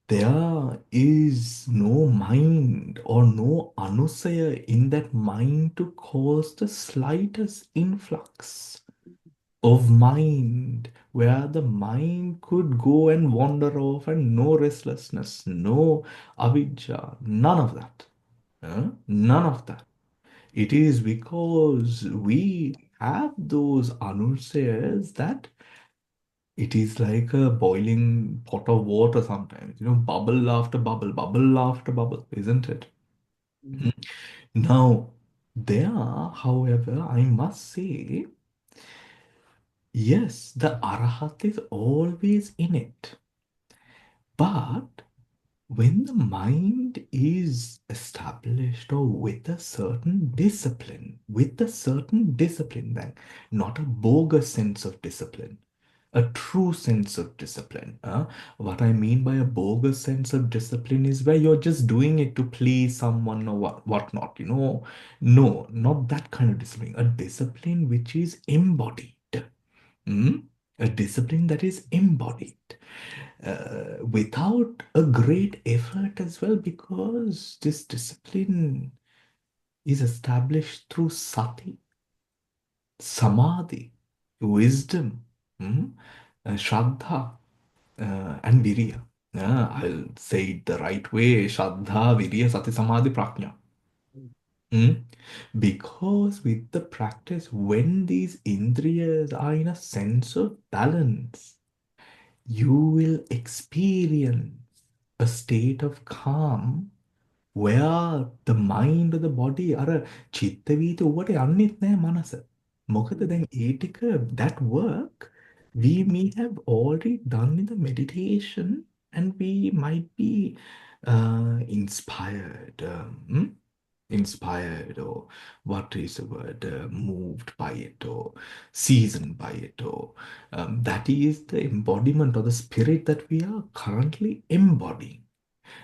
there is no mind or no anusaya in that mind to cause the slightest influx of mind, where the mind could go and wander off, and no restlessness, no avidya, none of that. None of that. It is because we have those anusayas that it is like a boiling pot of water sometimes, bubble after bubble, bubble after bubble, isn't it? Mm. Now, there, however, I must say, yes, the arahat is always in it. But when the mind is established or with a certain discipline, then not a bogus sense of discipline, a true sense of discipline. What I mean by a bogus sense of discipline is where you're just doing it to please someone or whatnot. No, not that kind of discipline. A discipline which is embodied. Hmm? A discipline that is embodied without a great effort as well, because this discipline is established through sati, samadhi, wisdom, shraddha, and virya. I'll say it the right way: shraddha, virya, sati, samadhi, prajna. Mm? Because with the practice, when these indriyas are in a sense of balance, you will experience a state of calm where the mind or the body අර චිත්ත වීති ඔවට යන්නෙත් නැහැ මනස. මොකද දැන් ඒ ටික that work we may have already done in the meditation, and we might be inspired, inspired, or what is the word, moved by it, or seasoned by it, or that is the embodiment or the spirit that we are currently embodying.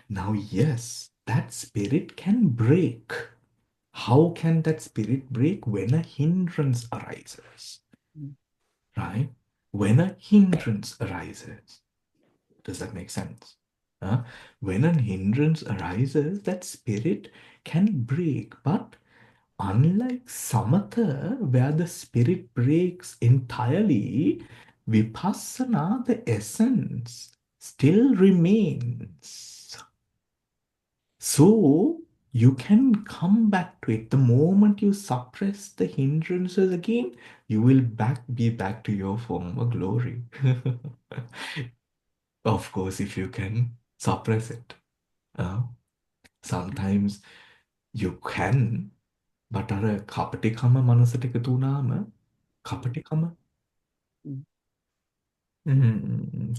Now, yes, that spirit can break. How can that spirit break? When a hindrance arises, right? When a hindrance arises. Does that make sense? When a hindrance arises, that spirit can break. But unlike samatha, where the spirit breaks entirely, vipassana, the essence, still remains. So you can come back to it. The moment you suppress the hindrances again, you will be back to your former glory. Of course, if you can suppress it. Sometimes you can, but අර කපටිකම මනසට එකතු වුණාම කපටිකම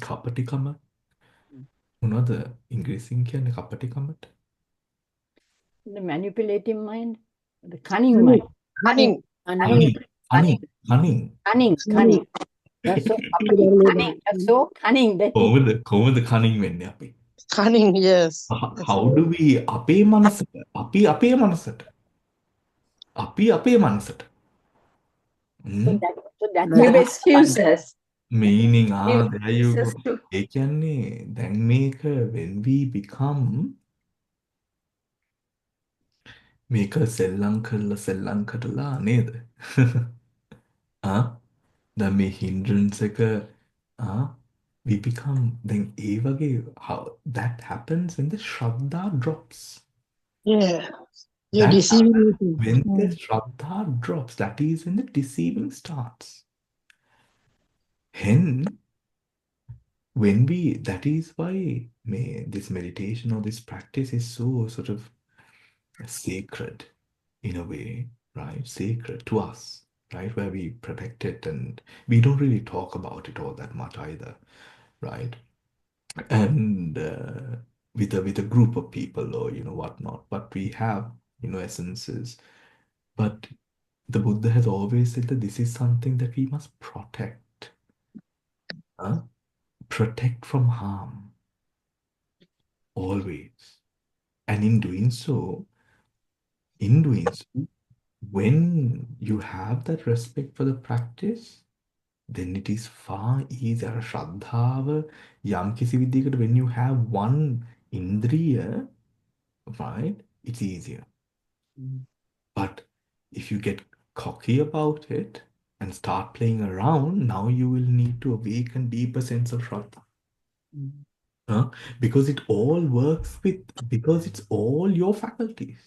කපටිකම මොනවද ඉංග්‍රීසියෙන් කියන්නේ කපටිකමට? The manipulative mind, the cunning mind. Cunning. Cunning. You're so cunning. You're so cunning that කොහොමද කනින් වෙන්නේ අපි? Cunning, yes. How do we අපේ මනසට අපේ මනසට so that Give excuses. meaning Give there you go. excuses to ඒ කියන්නේ දැන් මේක when we become මේක සෙල්ලම් කරලා නේද? දැන් මේ hindrance එක we become then ඒ වගේ how that happens when the shraddha drops. Yeah. You're That deceiving happens me. when the shraddha drops. That is when the deceiving starts. Hence, that is why this meditation or this practice is so sort of sacred in a way, right? Sacred to us, right? Where we protect it and we don't really talk about it all that much either, right? And with a group of people or whatnot, but we have essences. But the Buddha has always said that this is something that we must protect, protect from harm, always. And in doing so, when you have that respect for the practice, then it is far easier. Shraddhava, yam kisi vidyakata, when you have one indriya, right, it's easier. But if you get cocky about it and start playing around, now you will need to awaken deeper sense of Shraddha. Because it all works because it's all your faculties.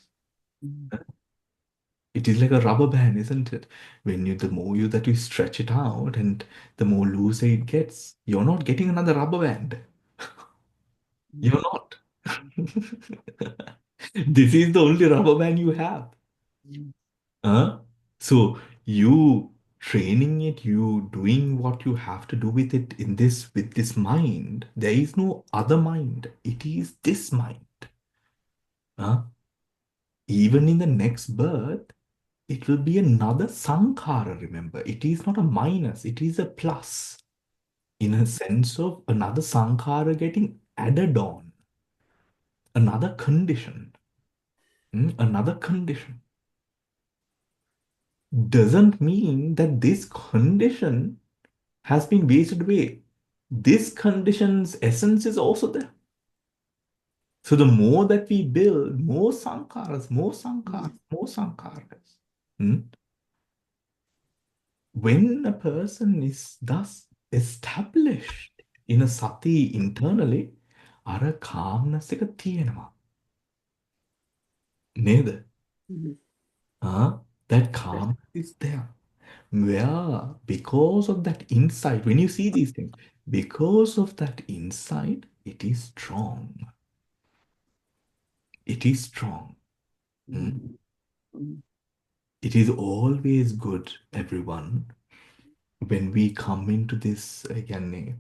It is like a rubber band, isn't it? The more that you stretch it out and the more looser it gets, you're not getting another rubber band. You're not. This is the only rubber band you have. So you training it, you doing what you have to do with it with this mind. There is no other mind. It is this mind. Even in the next birth, it will be another sankhara, remember. It is not a minus, it is a plus. In a sense of another sankhara getting added on. Another condition. Another condition. Doesn't mean that this condition has been wasted away. This condition's essence is also there. So the more that we build, more sankharas, more sankharas, more sankharas. When a person is thus established in a sati internally, අර calmness එක තියෙනවා. නේද? That calmness is there. Where, because of that insight, when you see these things, because of that insight, it is strong. It is strong. It is always good, everyone, when we come into this again.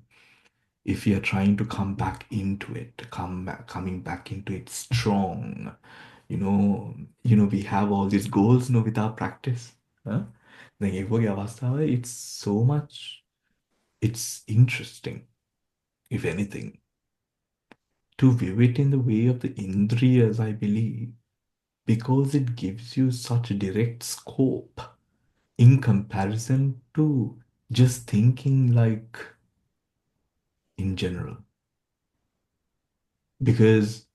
If you're trying to come back into it, coming back into it strong, we have all these goals, with our practice. It's so much, it's interesting, if anything, to view it in the way of the indriyas, I believe. because it gives you such direct scope in comparison to just thinking like in general. Because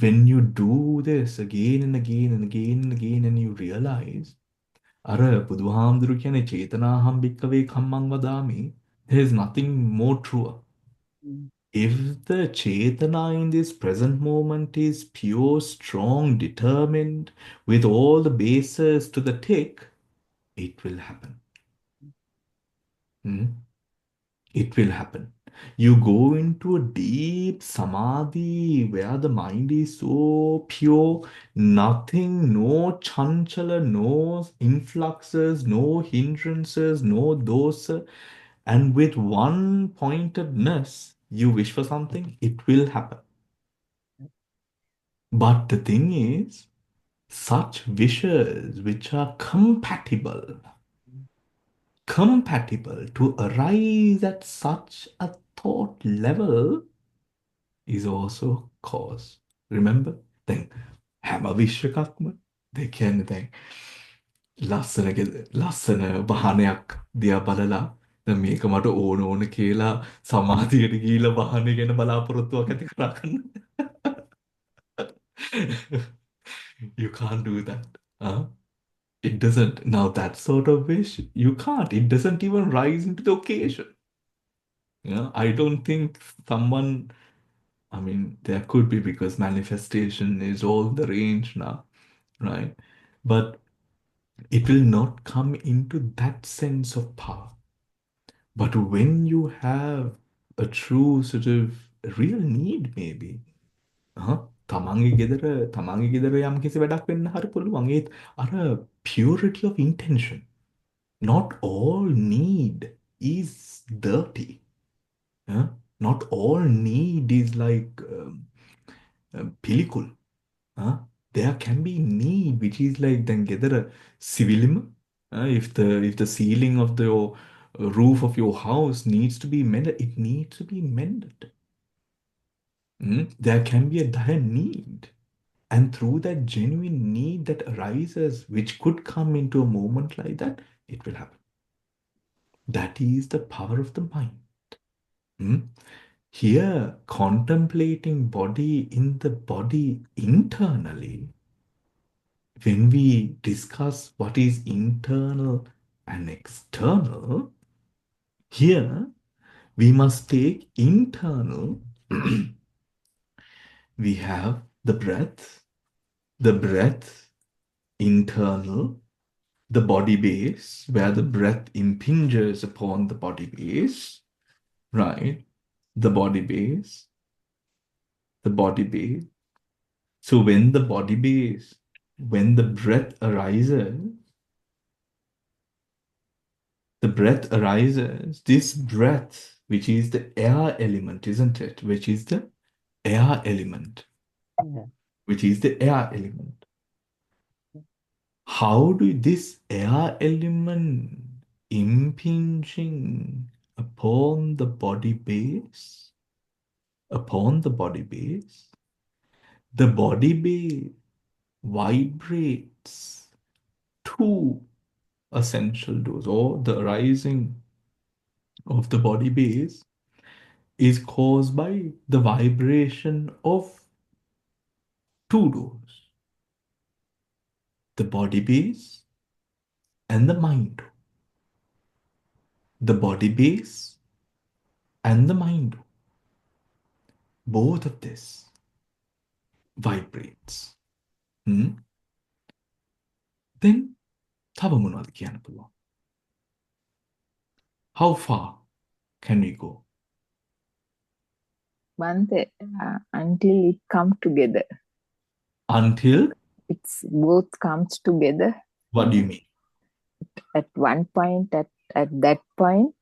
when you do this again and again and again and again, and you realize, අර බුදුහාමුදුරු කියන්නේ චේතනාහම් භික්කවේ කම්මං වදාමි, there is nothing more truer. If the chetana in this present moment is pure, strong, determined, with all the bases to the tick, it will happen. Hmm? It will happen. You go into a deep samadhi where the mind is so pure, nothing, no chanchala, no influxes, no hindrances, no dosa, and with one pointedness, you wish for something, it will happen. But the thing is, such wishes which are compatible to arise at such a thought level is also cause. Remember? Then හැම විශ්වකක්ම දෙකන්නේ දැන් ලස්සන වාහනයක් දිහා බලලා දැන් මේක මට ඕන කියලා සමාධියට ගිහිල්ලා වාහනේ ගැන බලාපොරොත්තුවක් ඇති කරගන්න. You can't do that. Huh? It doesn't. Now that sort of wish, you can't. It doesn't even rise into the occasion. Yeah, I don't think someone, I mean, there could be because manifestation is all the range now, right? But it will not come into that sense of power. But when you have a true sort of real need, maybe, තමන්ගේ ගෙදර යම් කිසි වැඩක් වෙන්න හරි පුළුවන්. ඒත් අර purity of intention. Not all need is dirty. Huh? Not all need is like පිළිකුල්. Huh? There can be need which is like then ගෙදර සිවිලිම. If the ceiling of the roof of your house needs to be mended, it needs to be mended. There can be a dire need. And through that genuine need that arises, which could come into a moment like that, it will happen. That is the power of the mind. Here, contemplating body in the body internally, when we discuss what is internal and external, here we must take internal. We have the breath internal, the body base, where the breath impinges upon the body base, right? The body base. So when the breath arises, this breath, which is the air element, isn't it? Which is the air element. How do this air element impinging upon the body base, the body base vibrates two essential doors, or the arising of the body base is caused by the vibration of two doors, the body base and the mind. The body base and the mind. Both of this vibrates. Then තව මොනවද කියන්න පුළුවන්? How far can we go? Bante, until it come together. Until? It's both comes together. What do you mean? At one point, at that point,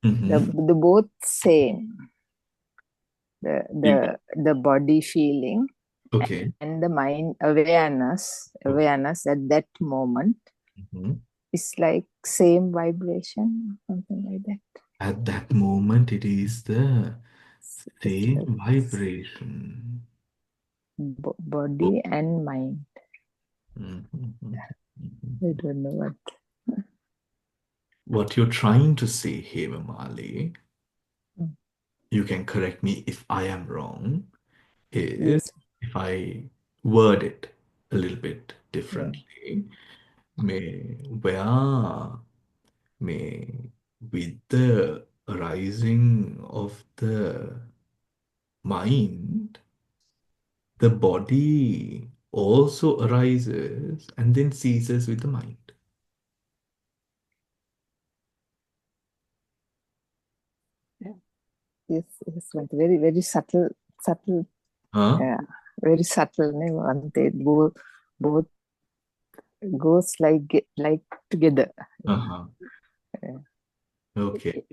the both same. The body feeling, okay, and the mind awareness at that moment is like same vibration, something like that. At that moment, it is the same vibration. Body and mind. I don't know what. What you're trying to say, Hemamali, Mm. you can correct me if I am wrong, is Yes. if I word it a little bit Yeah. differently, may where may with the arising of the mind, the body also arises and then ceases with the mind. Yeah. Yes, yes, but very, very subtle, Huh? yeah, very subtle. And they both goes like together. Uh-huh. Yeah. Okay.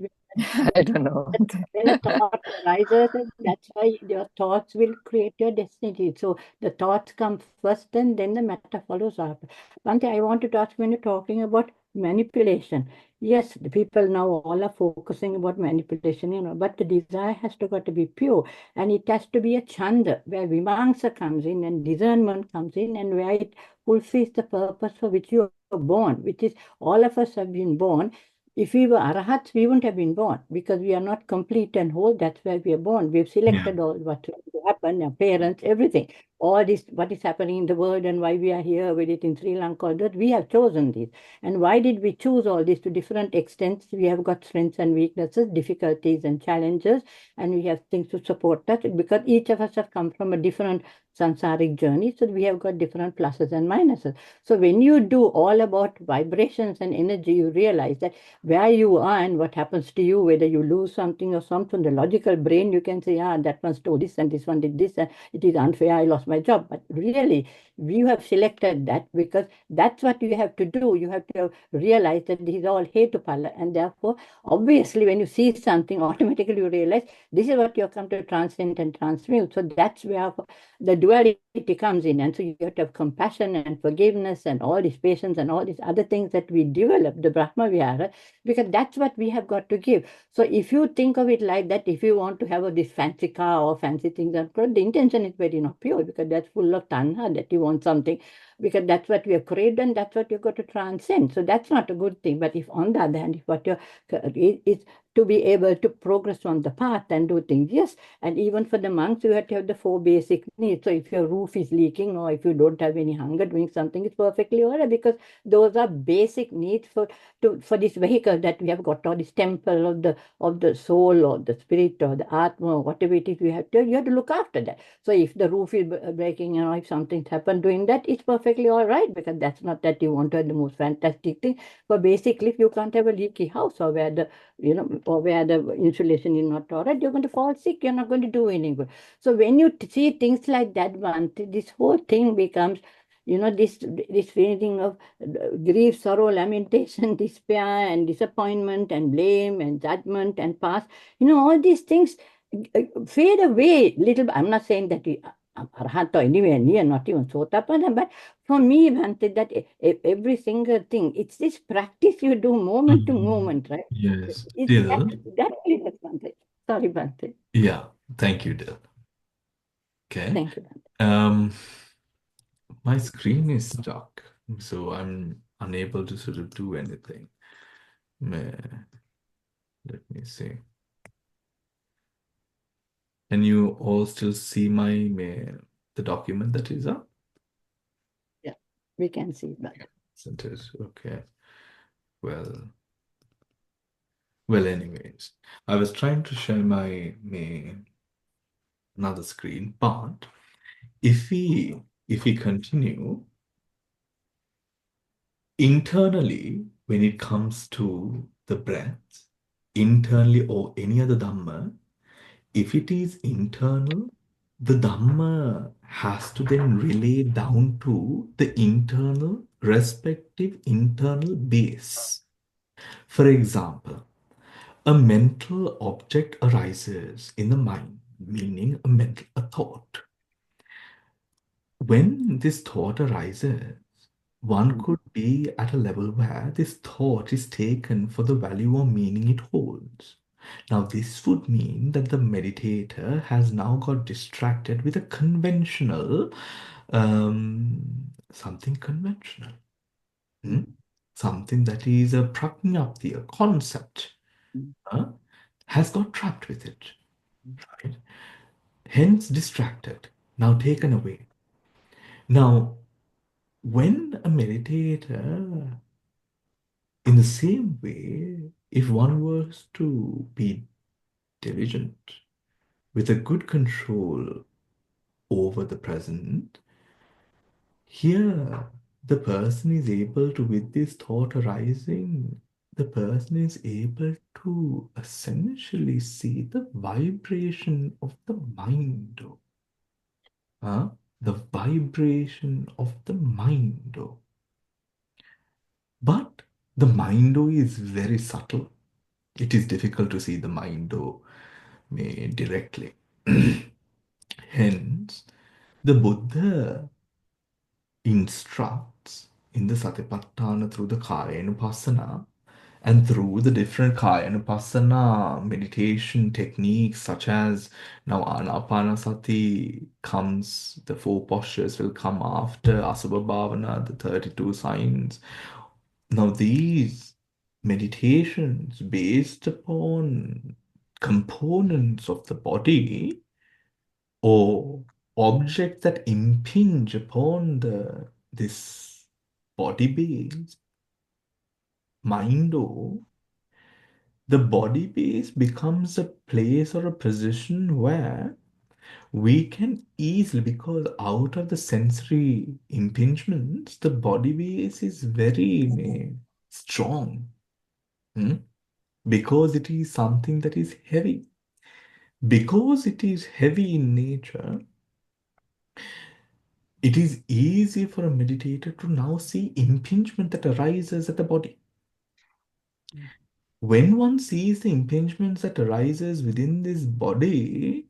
I don't know. When a thought arises, and that's why your thoughts will create your destiny. So the thoughts come first, and then the matter follows after. One thing I want to ask, when you're talking about manipulation, yes, the people now all are focusing about manipulation, but the desire has to got to be pure, and it has to be a chanda where vimamsa comes in and discernment comes in, and where it fulfills the purpose for which you are born, which is all of us have been born. If we were arahats, we wouldn't have been born because we are not complete and whole. That's why we are born. We've Yeah. selected all what to happen, our parents, everything. All this, what is happening in the world and why we are here, with it in Sri Lanka, all that, we have chosen this. And why did we choose all this to different extents? We have got strengths and weaknesses, difficulties and challenges, and we have things to support us because each of us have come from a different samsaric journey. So we have got different pluses and minuses. So when you do all about vibrations and energy, you realize that where you are and what happens to you, whether you lose something or something, the logical brain, you can say, ah, that one stole this and this one did this, and it is unfair, I lost my job. But really, you have selected that because that's what you have to do. You have to realize that this is all hetupala, and therefore, obviously, when you see something, automatically you realize this is what you have come to transcend and transmute. So that's where the duality comes in. And so you have to have compassion and forgiveness and all these patience and all these other things that we develop, the Brahma Vihara, because that's what we have got to give. So if you think of it like that, if you want to have this fancy car or fancy things, the intention is very not pure because that's full of tanha that you want something, because that's what we have craved and that's what you've got to transcend. So that's not a good thing. But if on the other hand, if what you're is to be able to progress on the path and do things, yes. And even for the monks, you have to have the four basic needs. So if your roof is leaking or if you don't have any hunger, doing something is perfectly all right because those are basic needs for this vehicle that we have got, or this temple of the soul or the spirit or the atma or whatever it is we have to, you have to look after that. So if the roof is breaking, if something's happened doing that, it's perfectly all right because that's not that you want to have the most fantastic thing. But basically, if you can't have a leaky house or where the or where the insulation is not all right, you're going to fall sick. You're not going to do any good. So when you see things like that, this whole thing becomes, this feeling of grief, sorrow, lamentation, despair, and disappointment, and blame, and judgment, and past. All these things fade away little. I'm not saying that we arhat or anywhere near, not even sotapanna, but for me, Bhante, that every single thing, it's this practice you do moment to Mhm. moment, right? Yes. It's Still, that really is Bhante. Sorry, Bhante. yeah. Thank you, Dil. Okay. Thank you, Bhante. My screen is stuck, so I'm unable to sort of do anything. Let me see. Can you all still see the document that is up? Yeah, we can see that. Isn't it? Okay. Well, anyways, I was trying to share my another screen, but if we continue internally when it comes to the breath, internally or any other dhamma, if it is internal, the dhamma has to then relay down to the internal, respective internal base. For example, a mental object arises in the mind, meaning a thought. When this thought arises, one could be at a level where this thought is taken for the value or meaning it holds. Now, this would mean that the meditator has now got distracted with a conventional something conventional, something that is a prajnapti, a concept, has got trapped with it, right? Hence distracted, now taken away. Now, when a meditator, in the same way, if one was to be diligent with a good control over the present, here the person is able to, with this thought arising, the person is able to essentially see the vibration of the mind. The vibration of the mind. But the mind is very subtle. It is difficult to see the mind directly. Hence, the Buddha instructs in the Satipatthana through the Kayanupassana and through the different Kayanupassana meditation techniques, such as now Anapanasati comes, the four postures will come after Asubha Bhavana, the 32 signs. Now, these meditations based upon components of the body or objects that impinge upon this body base, mind, or the body base becomes a place or a position where we can easily, because out of the sensory impingements, the body base is very strong. Because it is something that is heavy. Because it is heavy in nature, it is easy for a meditator to now see impingement that arises at the body. When one sees the impingements that arises within this body,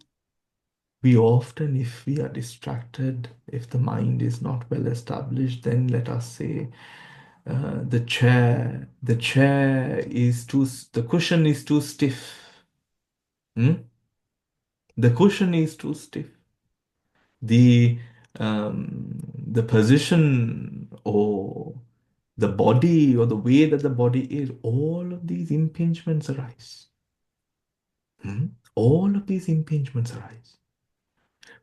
we often, if we are distracted, if the mind is not well established, then let us say the chair is too, the cushion is too stiff. The cushion is too stiff. The the position or the body or the way that the body is, all of these impingements arise. All of these impingements arise.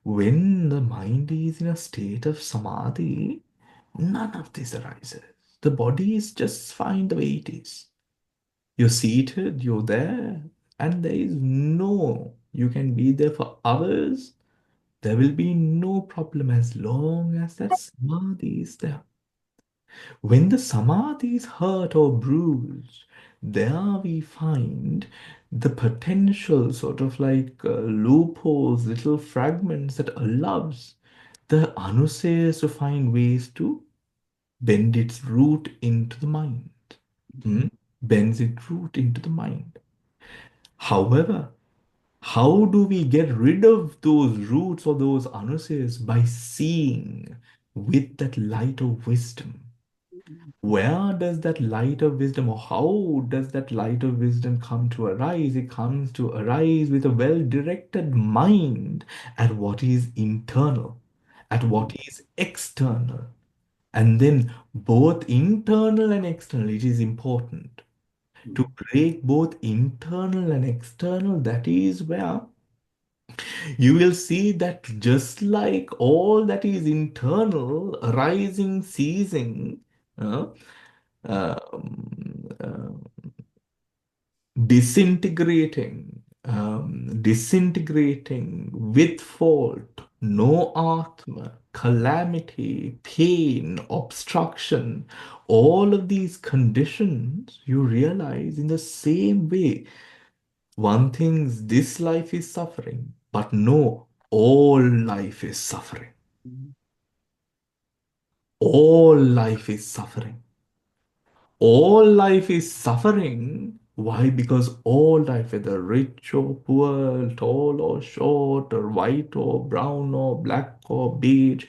When the mind is in a state of samadhi, none of this arises. The body is just fine the way it is. You're seated, you're there, and there is no, you can be there for hours. There will be no problem as long as that samadhi is there. When the samadhi is hurt or bruised, there we find the potential sort of like loopholes, little fragments that allows the anusayas to find ways to bend its root into the mind. Bends its root into the mind. However, how do we get rid of those roots or those anusayas? By seeing with that light of wisdom. Where does that light of wisdom, or how does that light of wisdom come to arise? It comes to arise with a well-directed mind at what is internal, at what is external. And then both internal and external, it is important to break both internal and external. That is where you will see that just like all that is internal, arising, ceasing, uh, disintegrating, disintegrating with fault, no atma, calamity, pain, obstruction, all of these conditions you realize in the same way. One thinks this life is suffering, but no, all life is suffering. All life is suffering. All life is suffering. Why? Because all life, whether rich or poor, tall or short, or white or brown or black or beige,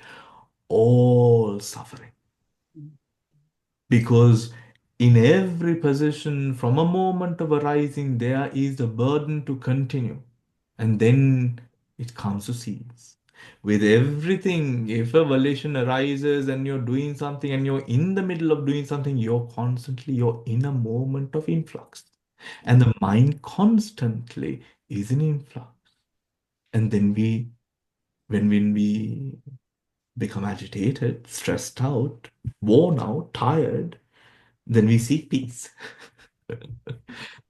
all suffering. Because in every position, from a moment of arising, there is the burden to continue. And then it comes to cease. With everything, if a volition arises and you're doing something and you're in the middle of doing something, you're in a moment of influx. And the mind constantly is in influx. And then when we become agitated, stressed out, worn out, tired, then we seek peace.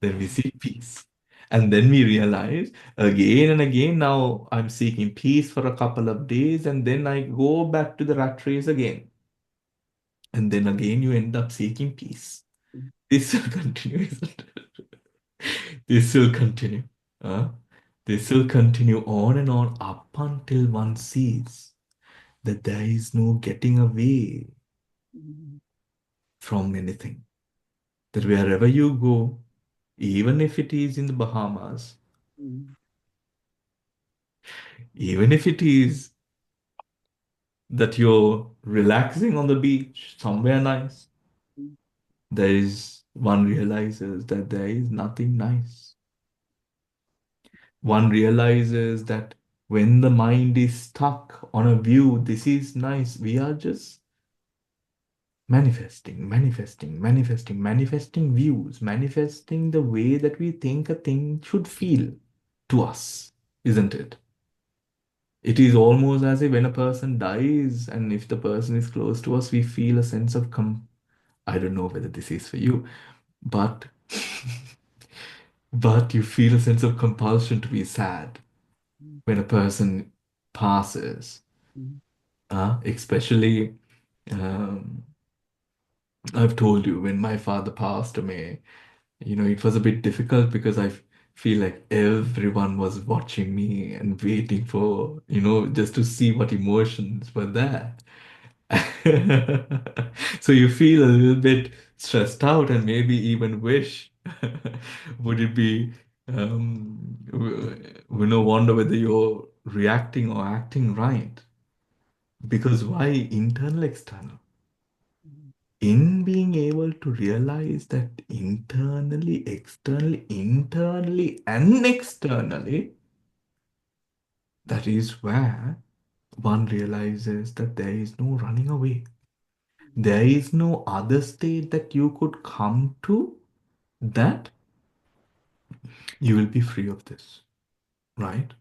Then we seek peace. And then we realize again and again, now I'm seeking peace for a couple of days, and then I go back to the rat race again. And then again, you end up seeking peace. This will continue, isn't it? This will continue. Huh? This will continue on and on up until one sees that there is no getting away from anything. That wherever you go, even if it is in the Bahamas, even if it is that you're relaxing on the beach somewhere nice, there is one realizes that there is nothing nice. One realizes that when the mind is stuck on a view, this is nice, we are just manifesting views, manifesting the way that we think a thing should feel to us, isn't it? It is almost as if when a person dies, and if the person is close to us, we feel a sense of I don't know whether this is for you, but but you feel a sense of compulsion to be sad when a person passes. Especially, um, I've told you when my father passed away, it was a bit difficult because I feel like everyone was watching me and waiting for, just to see what emotions were there. So you feel a little bit stressed out and maybe even wish, would it be, we no wonder whether you're reacting or acting right. Because why internal, external? In being able to realize that internally and externally, that is where one realizes that there is no running away. There is no other state that you could come to that you will be free of this, right?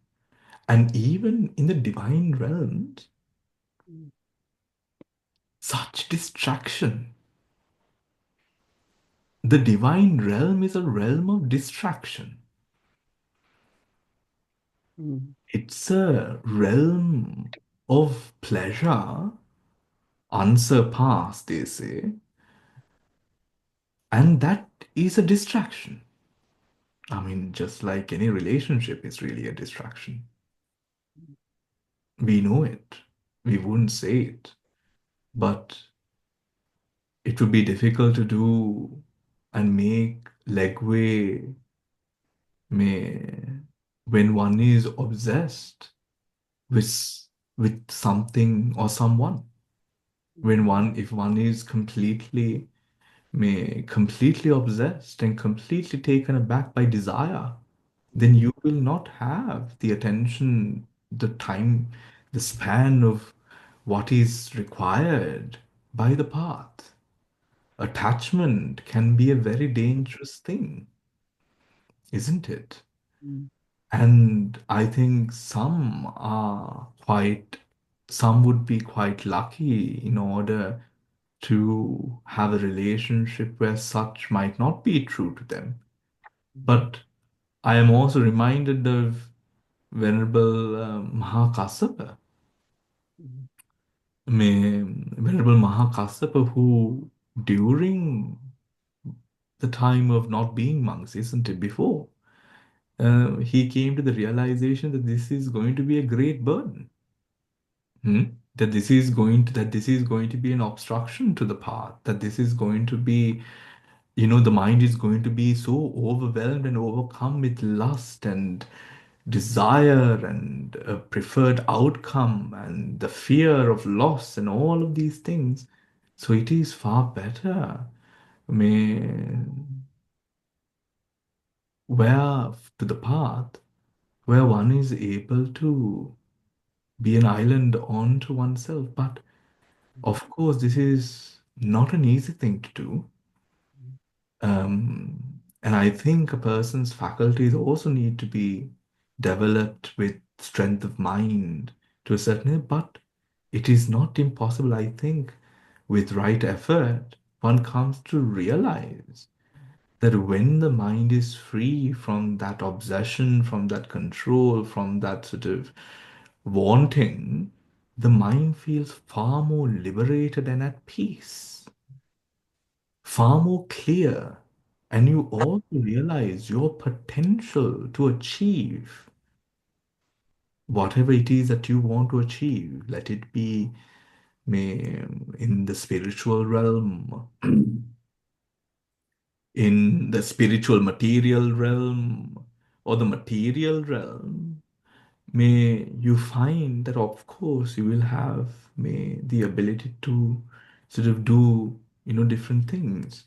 And even in the divine realms, such distraction. The divine realm is a realm of distraction. It's a realm of pleasure, unsurpassed, they say, and that is a distraction. I mean, just like any relationship is really a distraction. We know it. We wouldn't say it, but it would be difficult to do and make legway when one is obsessed with something or someone. If one is completely obsessed and completely taken aback by desire, then you will not have the attention, the time, the span of what is required by the path. Attachment can be a very dangerous thing, isn't it? And I think some would be quite lucky in order to have a relationship where such might not be true to them. But I am also reminded of Venerable Mahakassapa. Venerable Mahakassapa, who during the time of not being monks, isn't it, before, he came to the realization that this is going to be a great burden. That this is going to be an obstruction to the path, that this is going to be, the mind is going to be so overwhelmed and overcome with lust and desire and a preferred outcome and the fear of loss and all of these things. So it is far better, may where to the path where one is able to be an island onto oneself. But of course, this is not an easy thing to do. And I think a person's faculties also need to be developed with strength of mind to a certain, but it is not impossible. I think with right effort, one comes to realize that when the mind is free from that obsession, from that control, from that sort of wanting, the mind feels far more liberated and at peace, far more clear. And you also realize your potential to achieve whatever it is that you want to achieve. Let it be may, in the spiritual realm, in the spiritual material realm, or the material realm. May you find that, of course, you will have may the ability to sort of do different things.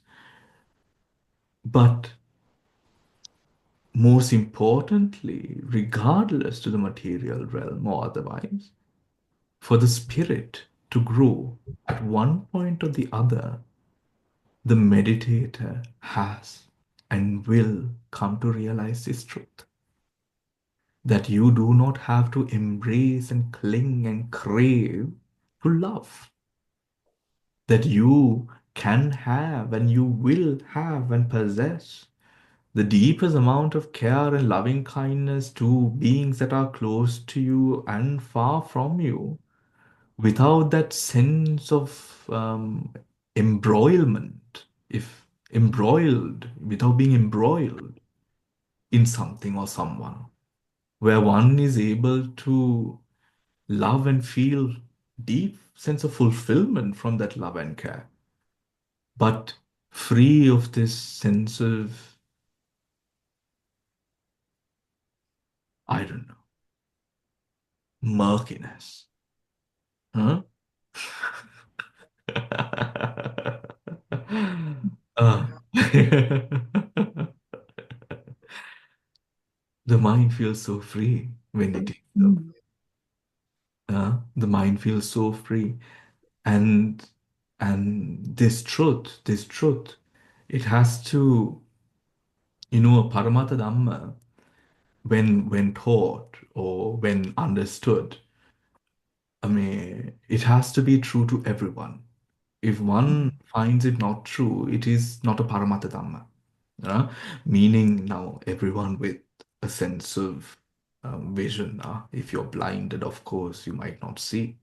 But most importantly, regardless to the material realm or otherwise, for the spirit to grow at one point or the other, the meditator has and will come to realize this truth, that you do not have to embrace and cling and crave to love, that you can have and you will have and possess the deepest amount of care and loving kindness to beings that are close to you and far from you, without that sense of embroilment, if embroiled, without being embroiled in something or someone, where one is able to love and feel deep sense of fulfillment from that love and care, but free of this sense of, I don't know, murkiness. Huh? Uh, the mind feels so free when it is so. The mind feels so free, and this truth, it has to, a Paramata Dhamma, when taught or when understood, I mean, it has to be true to everyone. If one finds it not true, it is not a Paramata Dhamma. Meaning now everyone with a sense of vision. If you're blinded, of course, you might not see.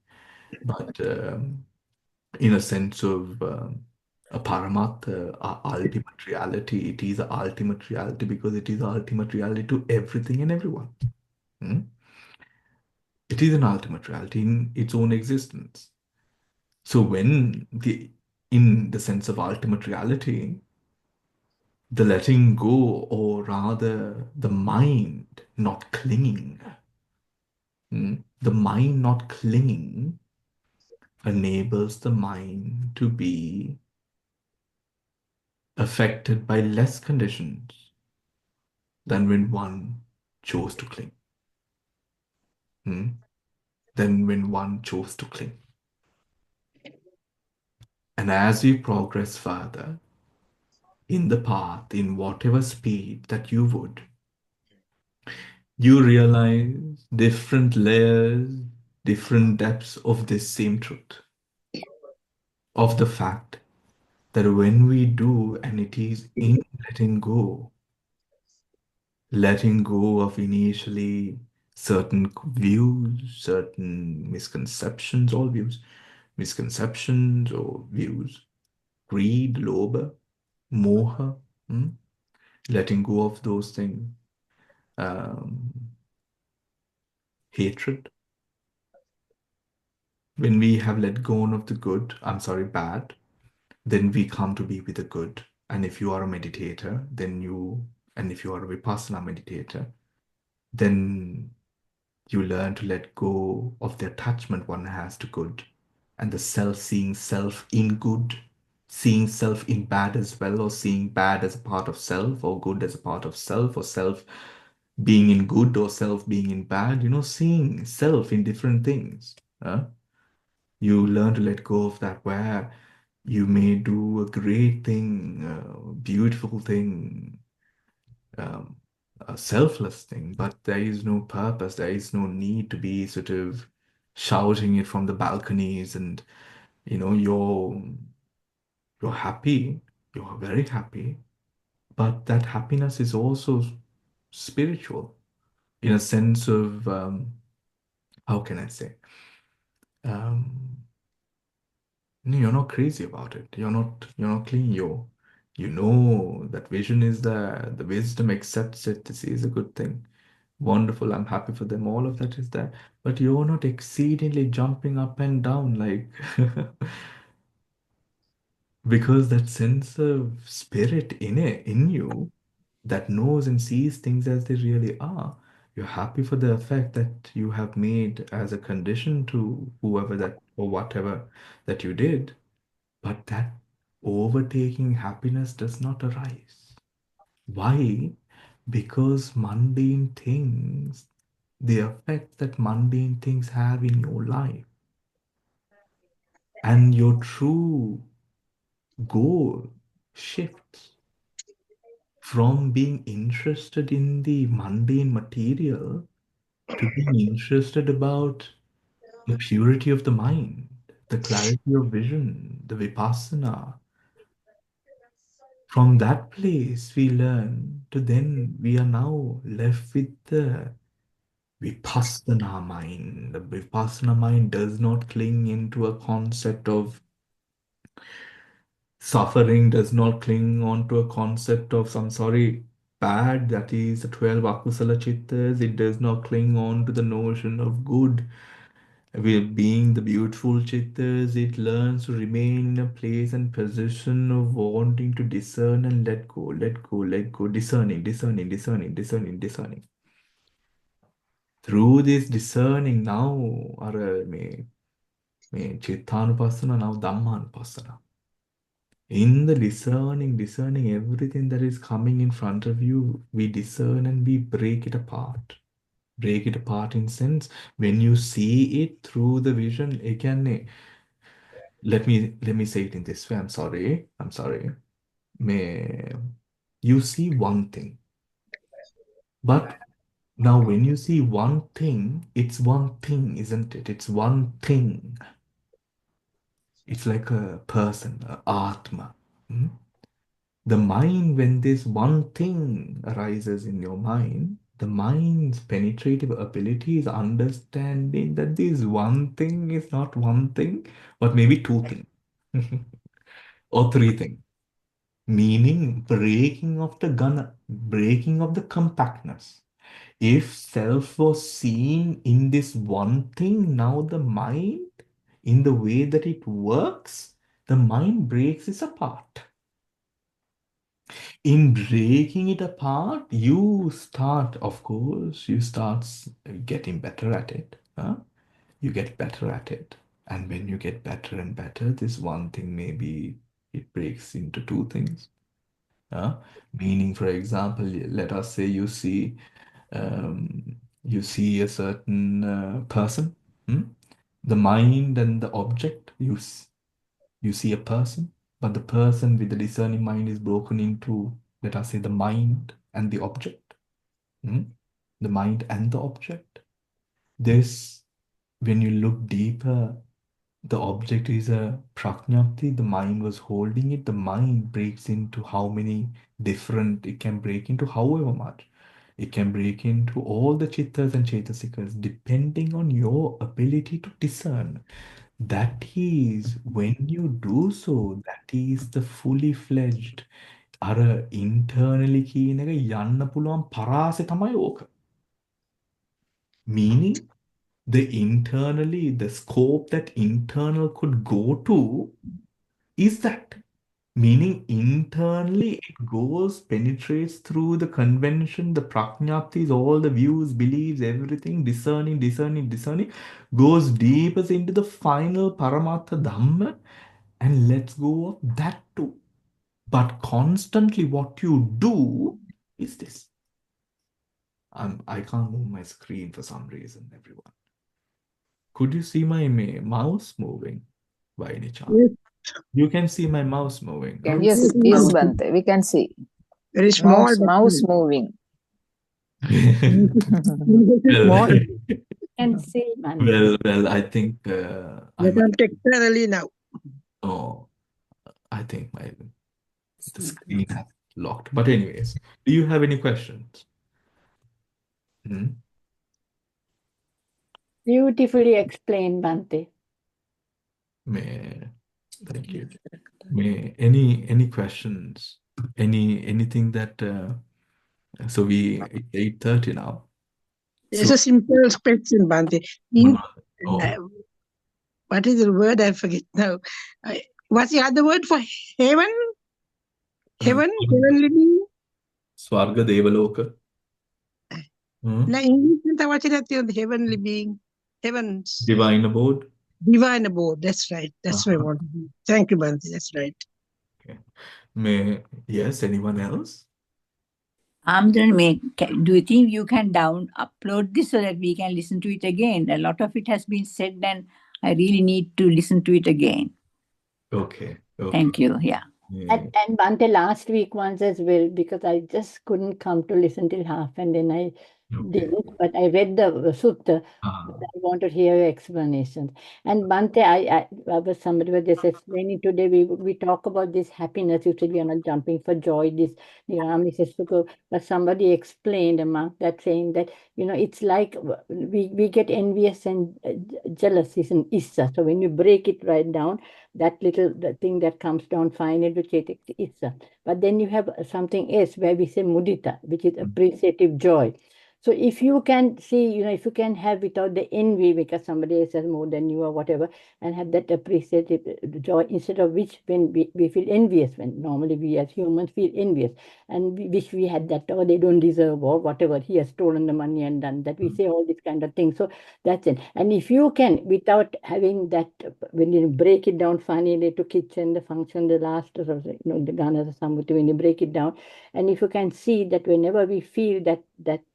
But in a sense of a Paramatma, ultimate reality, it is a ultimate reality because it is a ultimate reality to everything and everyone. Hmm? It is an ultimate reality in its own existence. So in the sense of ultimate reality, the letting go, or rather the mind not clinging, the mind not clinging enables the mind to be affected by less conditions than when one chose to cling. Than when one chose to cling. And as we progress further in the path, in whatever speed that you would, you realize different layers, different depths of this same truth, of the fact that when we do, and it is in letting go of initially certain views, certain misconceptions, all views, misconceptions or views, greed, lobha, moha, letting go of those things, um, hatred. When we have let go of the good, bad, then we come to be with the good. And if you are a meditator, and if you are a Vipassana meditator, then you learn to let go of the attachment one has to good and the seeing self in good, seeing self in bad as well, or seeing bad as a part of self, or good as a part of self, or self being in good or self being in bad, seeing self in different things. You learn to let go of that, where you may do a great thing, a beautiful thing, um, a selfless thing, but there is no purpose, there is no need to be sort of shouting it from the balconies, and you're happy, you're very happy, but that happiness is also spiritual, in a sense of, how can I say, um, you're not crazy about it. You're not clean. You know that vision is there. The wisdom accepts it. This is a good thing. Wonderful. I'm happy for them. All of that is there. But you're not exceedingly jumping up and down like because that sense of spirit in you that knows and sees things as they really are. You're happy for the effect that you have made as a condition to whoever that or whatever that you did. But that overtaking happiness does not arise. Why? Because mundane things, the effect that mundane things have in your life, and your true goal shifts from being interested in the mundane material to being interested about the purity of the mind, the clarity of vision, the vipassana. From that place, we learn to then we are now left with the Vipassana mind. The Vipassana mind does not cling into a concept of suffering, does not cling onto a concept of some sorry bad, that is the 12 akusala chittas. It does not cling on to the notion of good. Being the beautiful chittas, it learns to remain in a place and position of wanting to discern and let go, let go, let go, discerning, discerning, discerning, discerning, discerning. Through this discerning now, me chittanupassana, now dhammanupassana. In the discerning everything that is coming in front of you, we discern and we break it apart. Break it apart in sense when you see it through the vision. Again, let me say it in this way. I'm sorry. May you see one thing, but now when you see one thing, it's one thing, isn't it? It's one thing. It's like a person, a atma. Hmm? The mind, when this one thing arises in your mind, the mind's penetrative ability is understanding that this one thing is not one thing, but maybe two things or three things. Meaning breaking of the gun, breaking of the compactness. If self was seen in this one thing, now the mind, in the way that it works, the mind breaks it apart. In breaking it apart, you start, of course, getting better at it. You get better at it. And when you get better and better, this one thing maybe it breaks into two things. Meaning, for example, let us say you see a certain person, hmm? The mind and the object, you see a person, but the person with the discerning mind is broken into, let us say, the mind and the object. Hmm? The mind and the object. This, when you look deeper, the object is a prajnapti, the mind was holding it. The mind breaks into how many different, it can break into however much. It can break into all the chittas and chaitasikas depending on your ability to discern. That is, when you do so, that is the fully fledged අර internally කියන එක යන්න පුළුවන් පරාසය තමයි ඕක. Meaning, the scope that internal could go to is that. Meaning, internally, it goes, penetrates through the convention, the prajnaptis, all the views, beliefs, everything, discerning, goes deeper into the final paramatha dhamma and lets go of that too. But constantly, what you do is this. I can't move my screen for some reason, everyone. Could you see my mouse moving by any chance? Yes, You can see my mouse moving, no? Yes, yes, yes, mouse. Bante. We can see Very small, mouse, but mouse moving. small. Can see, Bante. well, I think I But might. I'm texturally now. Oh, I think the screen has locked. But anyways, do you have any questions? Hmm? Beautifully explained, Bante. Thank you. Any questions? Anything that so it's 8:30 now. It's So a simple question, Bante. one In more. Oh, what is the word? I forget now. What's the other word for heaven? Heaven, heavenly being. Swarga Devaloka. Hmm? Now, English kita wacana the heavenly being, heavens, Divine abode. divine abode. That's right. That's what I Uh-huh. want to do. Thank you, Bante. That's right. Okay. Yes, anyone else? Do you think you can upload this so that we can listen to it again? A lot of it has been said, and I really need to listen to it again. Okay. Thank you. Yeah. And Bante last week once as well, because I just couldn't come to listen till half, and then I didn't. But I read the sutta. But I wanted to hear your explanations. And Bante, I was somebody was just explaining today. We talk about this happiness. You said we are not jumping for joy. This Nirami says to go. But somebody explained, among that, saying that it's like we get envious and jealous is an issa. So when you break it right down, that little the thing that comes down finally to chetik issa. But then you have something else where we say mudita, which is appreciative joy. So if you can see, if you can have without the envy because somebody else has more than you or whatever, and have that appreciative joy, instead of which when we feel envious, when normally we as humans feel envious, and we wish we had that, or they don't deserve, or whatever, he has stolen the money and done that. We say all these kind of things. So that's it. And if you can, without having that, when you break it down finally to kitchen, the function, the last, the Ghana, the Sambuti, when you break it down, and if you can see that whenever we feel that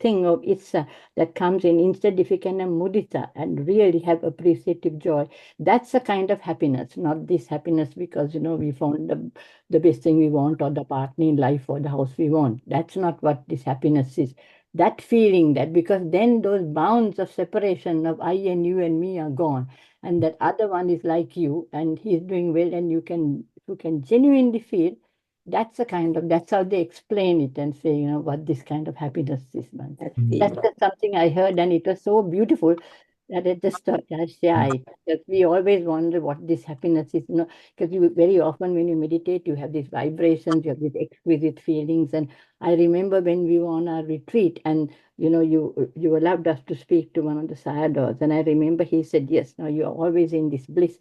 thing of itsa that comes in, instead if you can have mudita and really have appreciative joy, that's a kind of happiness, not this happiness because we found the best thing we want or the partner in life or the house we want. That's not what this happiness is. That feeling that because then those bounds of separation of I and you and me are gone, and that other one is like you and he's doing well, and you can genuinely feel that's how they explain it and say, what this kind of happiness is, man. That's just something I heard, and it was so beautiful that I just thought I'd share it. Because we always wonder what this happiness is, because you very often when you meditate, you have these vibrations, you have these exquisite feelings. And I remember when we were on our retreat, and you allowed us to speak to one of the sayadaws, and I remember he said, yes, now you are always in this bliss.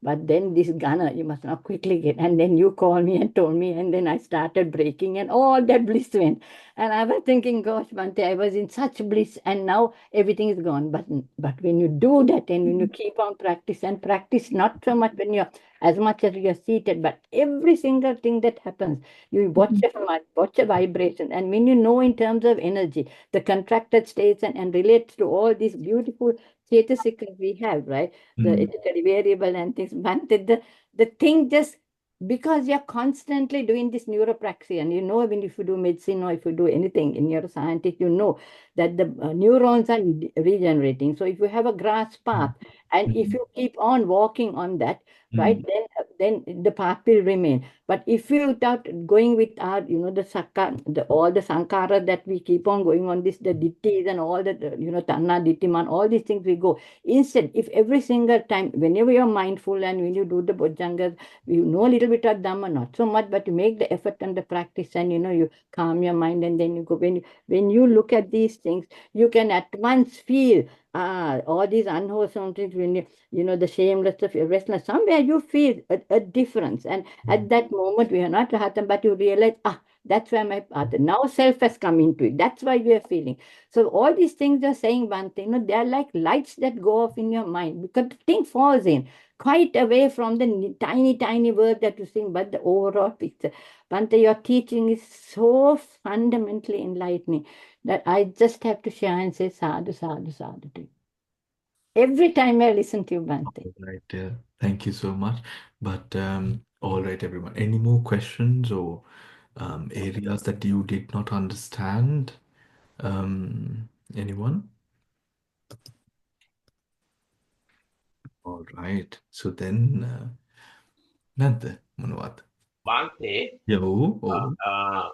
But then this gunner, you must not quickly get. And then you called me and told me, and then I started breaking, and all that bliss went. And I was thinking, gosh, Bante, I was in such bliss, and now everything is gone. But when you do that, and when you keep on practice, not so much when you're as much as you're seated, but every single thing that happens, you watch a vibration. And when you know in terms of energy, the contracted states and relates to all these beautiful chetasikas we have, right? The ethically variable and things. But the thing just because you're constantly doing this neuropraxis, and when if you do medicine or if you do anything in neuroscientific, that the neurons are regenerating. So if you have a grass path, and if you keep on walking on that, right, then the path will remain. But if you start going with our, all the sankara that we keep on going on this, the dittis and all that, tanna, dittiman, all these things we go. Instead, if every single time, whenever you're mindful and when you do the bojjangas, you know a little bit of Dhamma, not so much, but you make the effort and the practice, and you calm your mind, and then you go. When you look at these things, you can at once feel all these unwholesome things, when the shameless, the restless, somewhere you feel a difference. And at that moment, we are not rahatam, but you realize, That's where my path. Now self has come into it. That's why we are feeling. So all these things are saying one thing. They are like lights that go off in your mind because the thing falls in quite away from the tiny, tiny word that you sing, but the overall picture. Bante, your teaching is so fundamentally enlightening that I just have to share and say sadhu, sadhu, sadhu to you. Every time I listen to you, Bante. All right, thank you so much. But all right, everyone. Any more questions or areas that you did not understand? Anyone? All right. So then, Nante, Manwat. Bante, Yo, oh.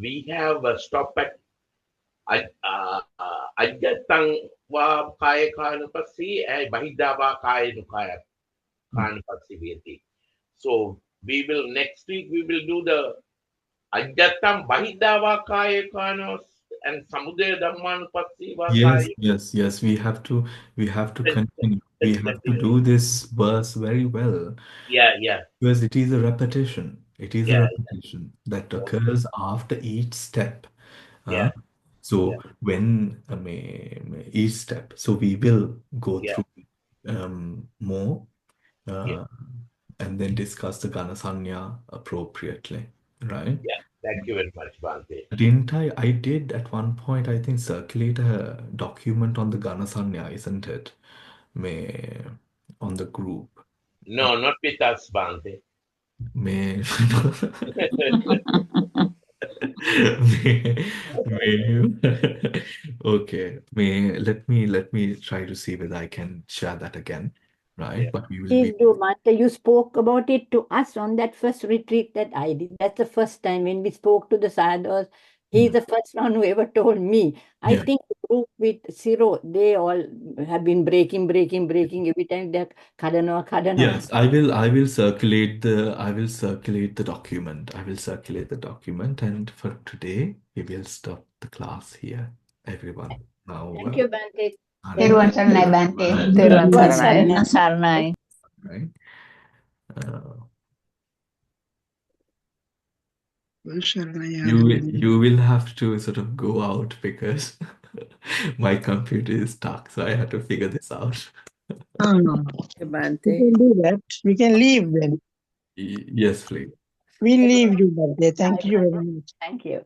we have stopped at Ajatang wa kaya kanupasi ay Bahidava kaya nukaya kanupasi viti. So we will next week we will do the Ajatang Bahidava kaya kanos and Samudaya Dhammanupasi va Yes, kaya. yes, yes. We have to continue. We Let's have to continue. do this verse very well. Yeah. Because it is a repetition. It is a Yeah. repetition that Okay. occurs after each step. Yeah. So Yeah. when each step, so we will go Yeah. through more Yeah. and then discuss the Ganasanya appropriately, right? Yeah. Thank you very much, Bante. Didn't I? I did at one point, I think, circulate a document on the Ganasanya, isn't it? May on the group. No, not with us, Bante. May may, okay. Let me try to see whether I can share that again, right? Yeah. But we will Please be do, Bante. You spoke about it to us on that first retreat that I did. That's the first time when we spoke to the sadhus. He's the first one who ever told me. I yeah. think the group with Siro, they all have been breaking every time they're Kadano. Yes, I will circulate the document. I will circulate the document, and for today we will stop the class here, everyone. Now, Thank you, Bante. Hare Thank Therwan you. Saranai Bante. Therwan Therwan Saranai. Saranai. right? Uh, you will have to sort of go out because my computer is stuck, so I have to figure this out. No. We Bante. can do that. We can leave then. Yes, please. We leave you, Bhante. Thank you very much. Thank you.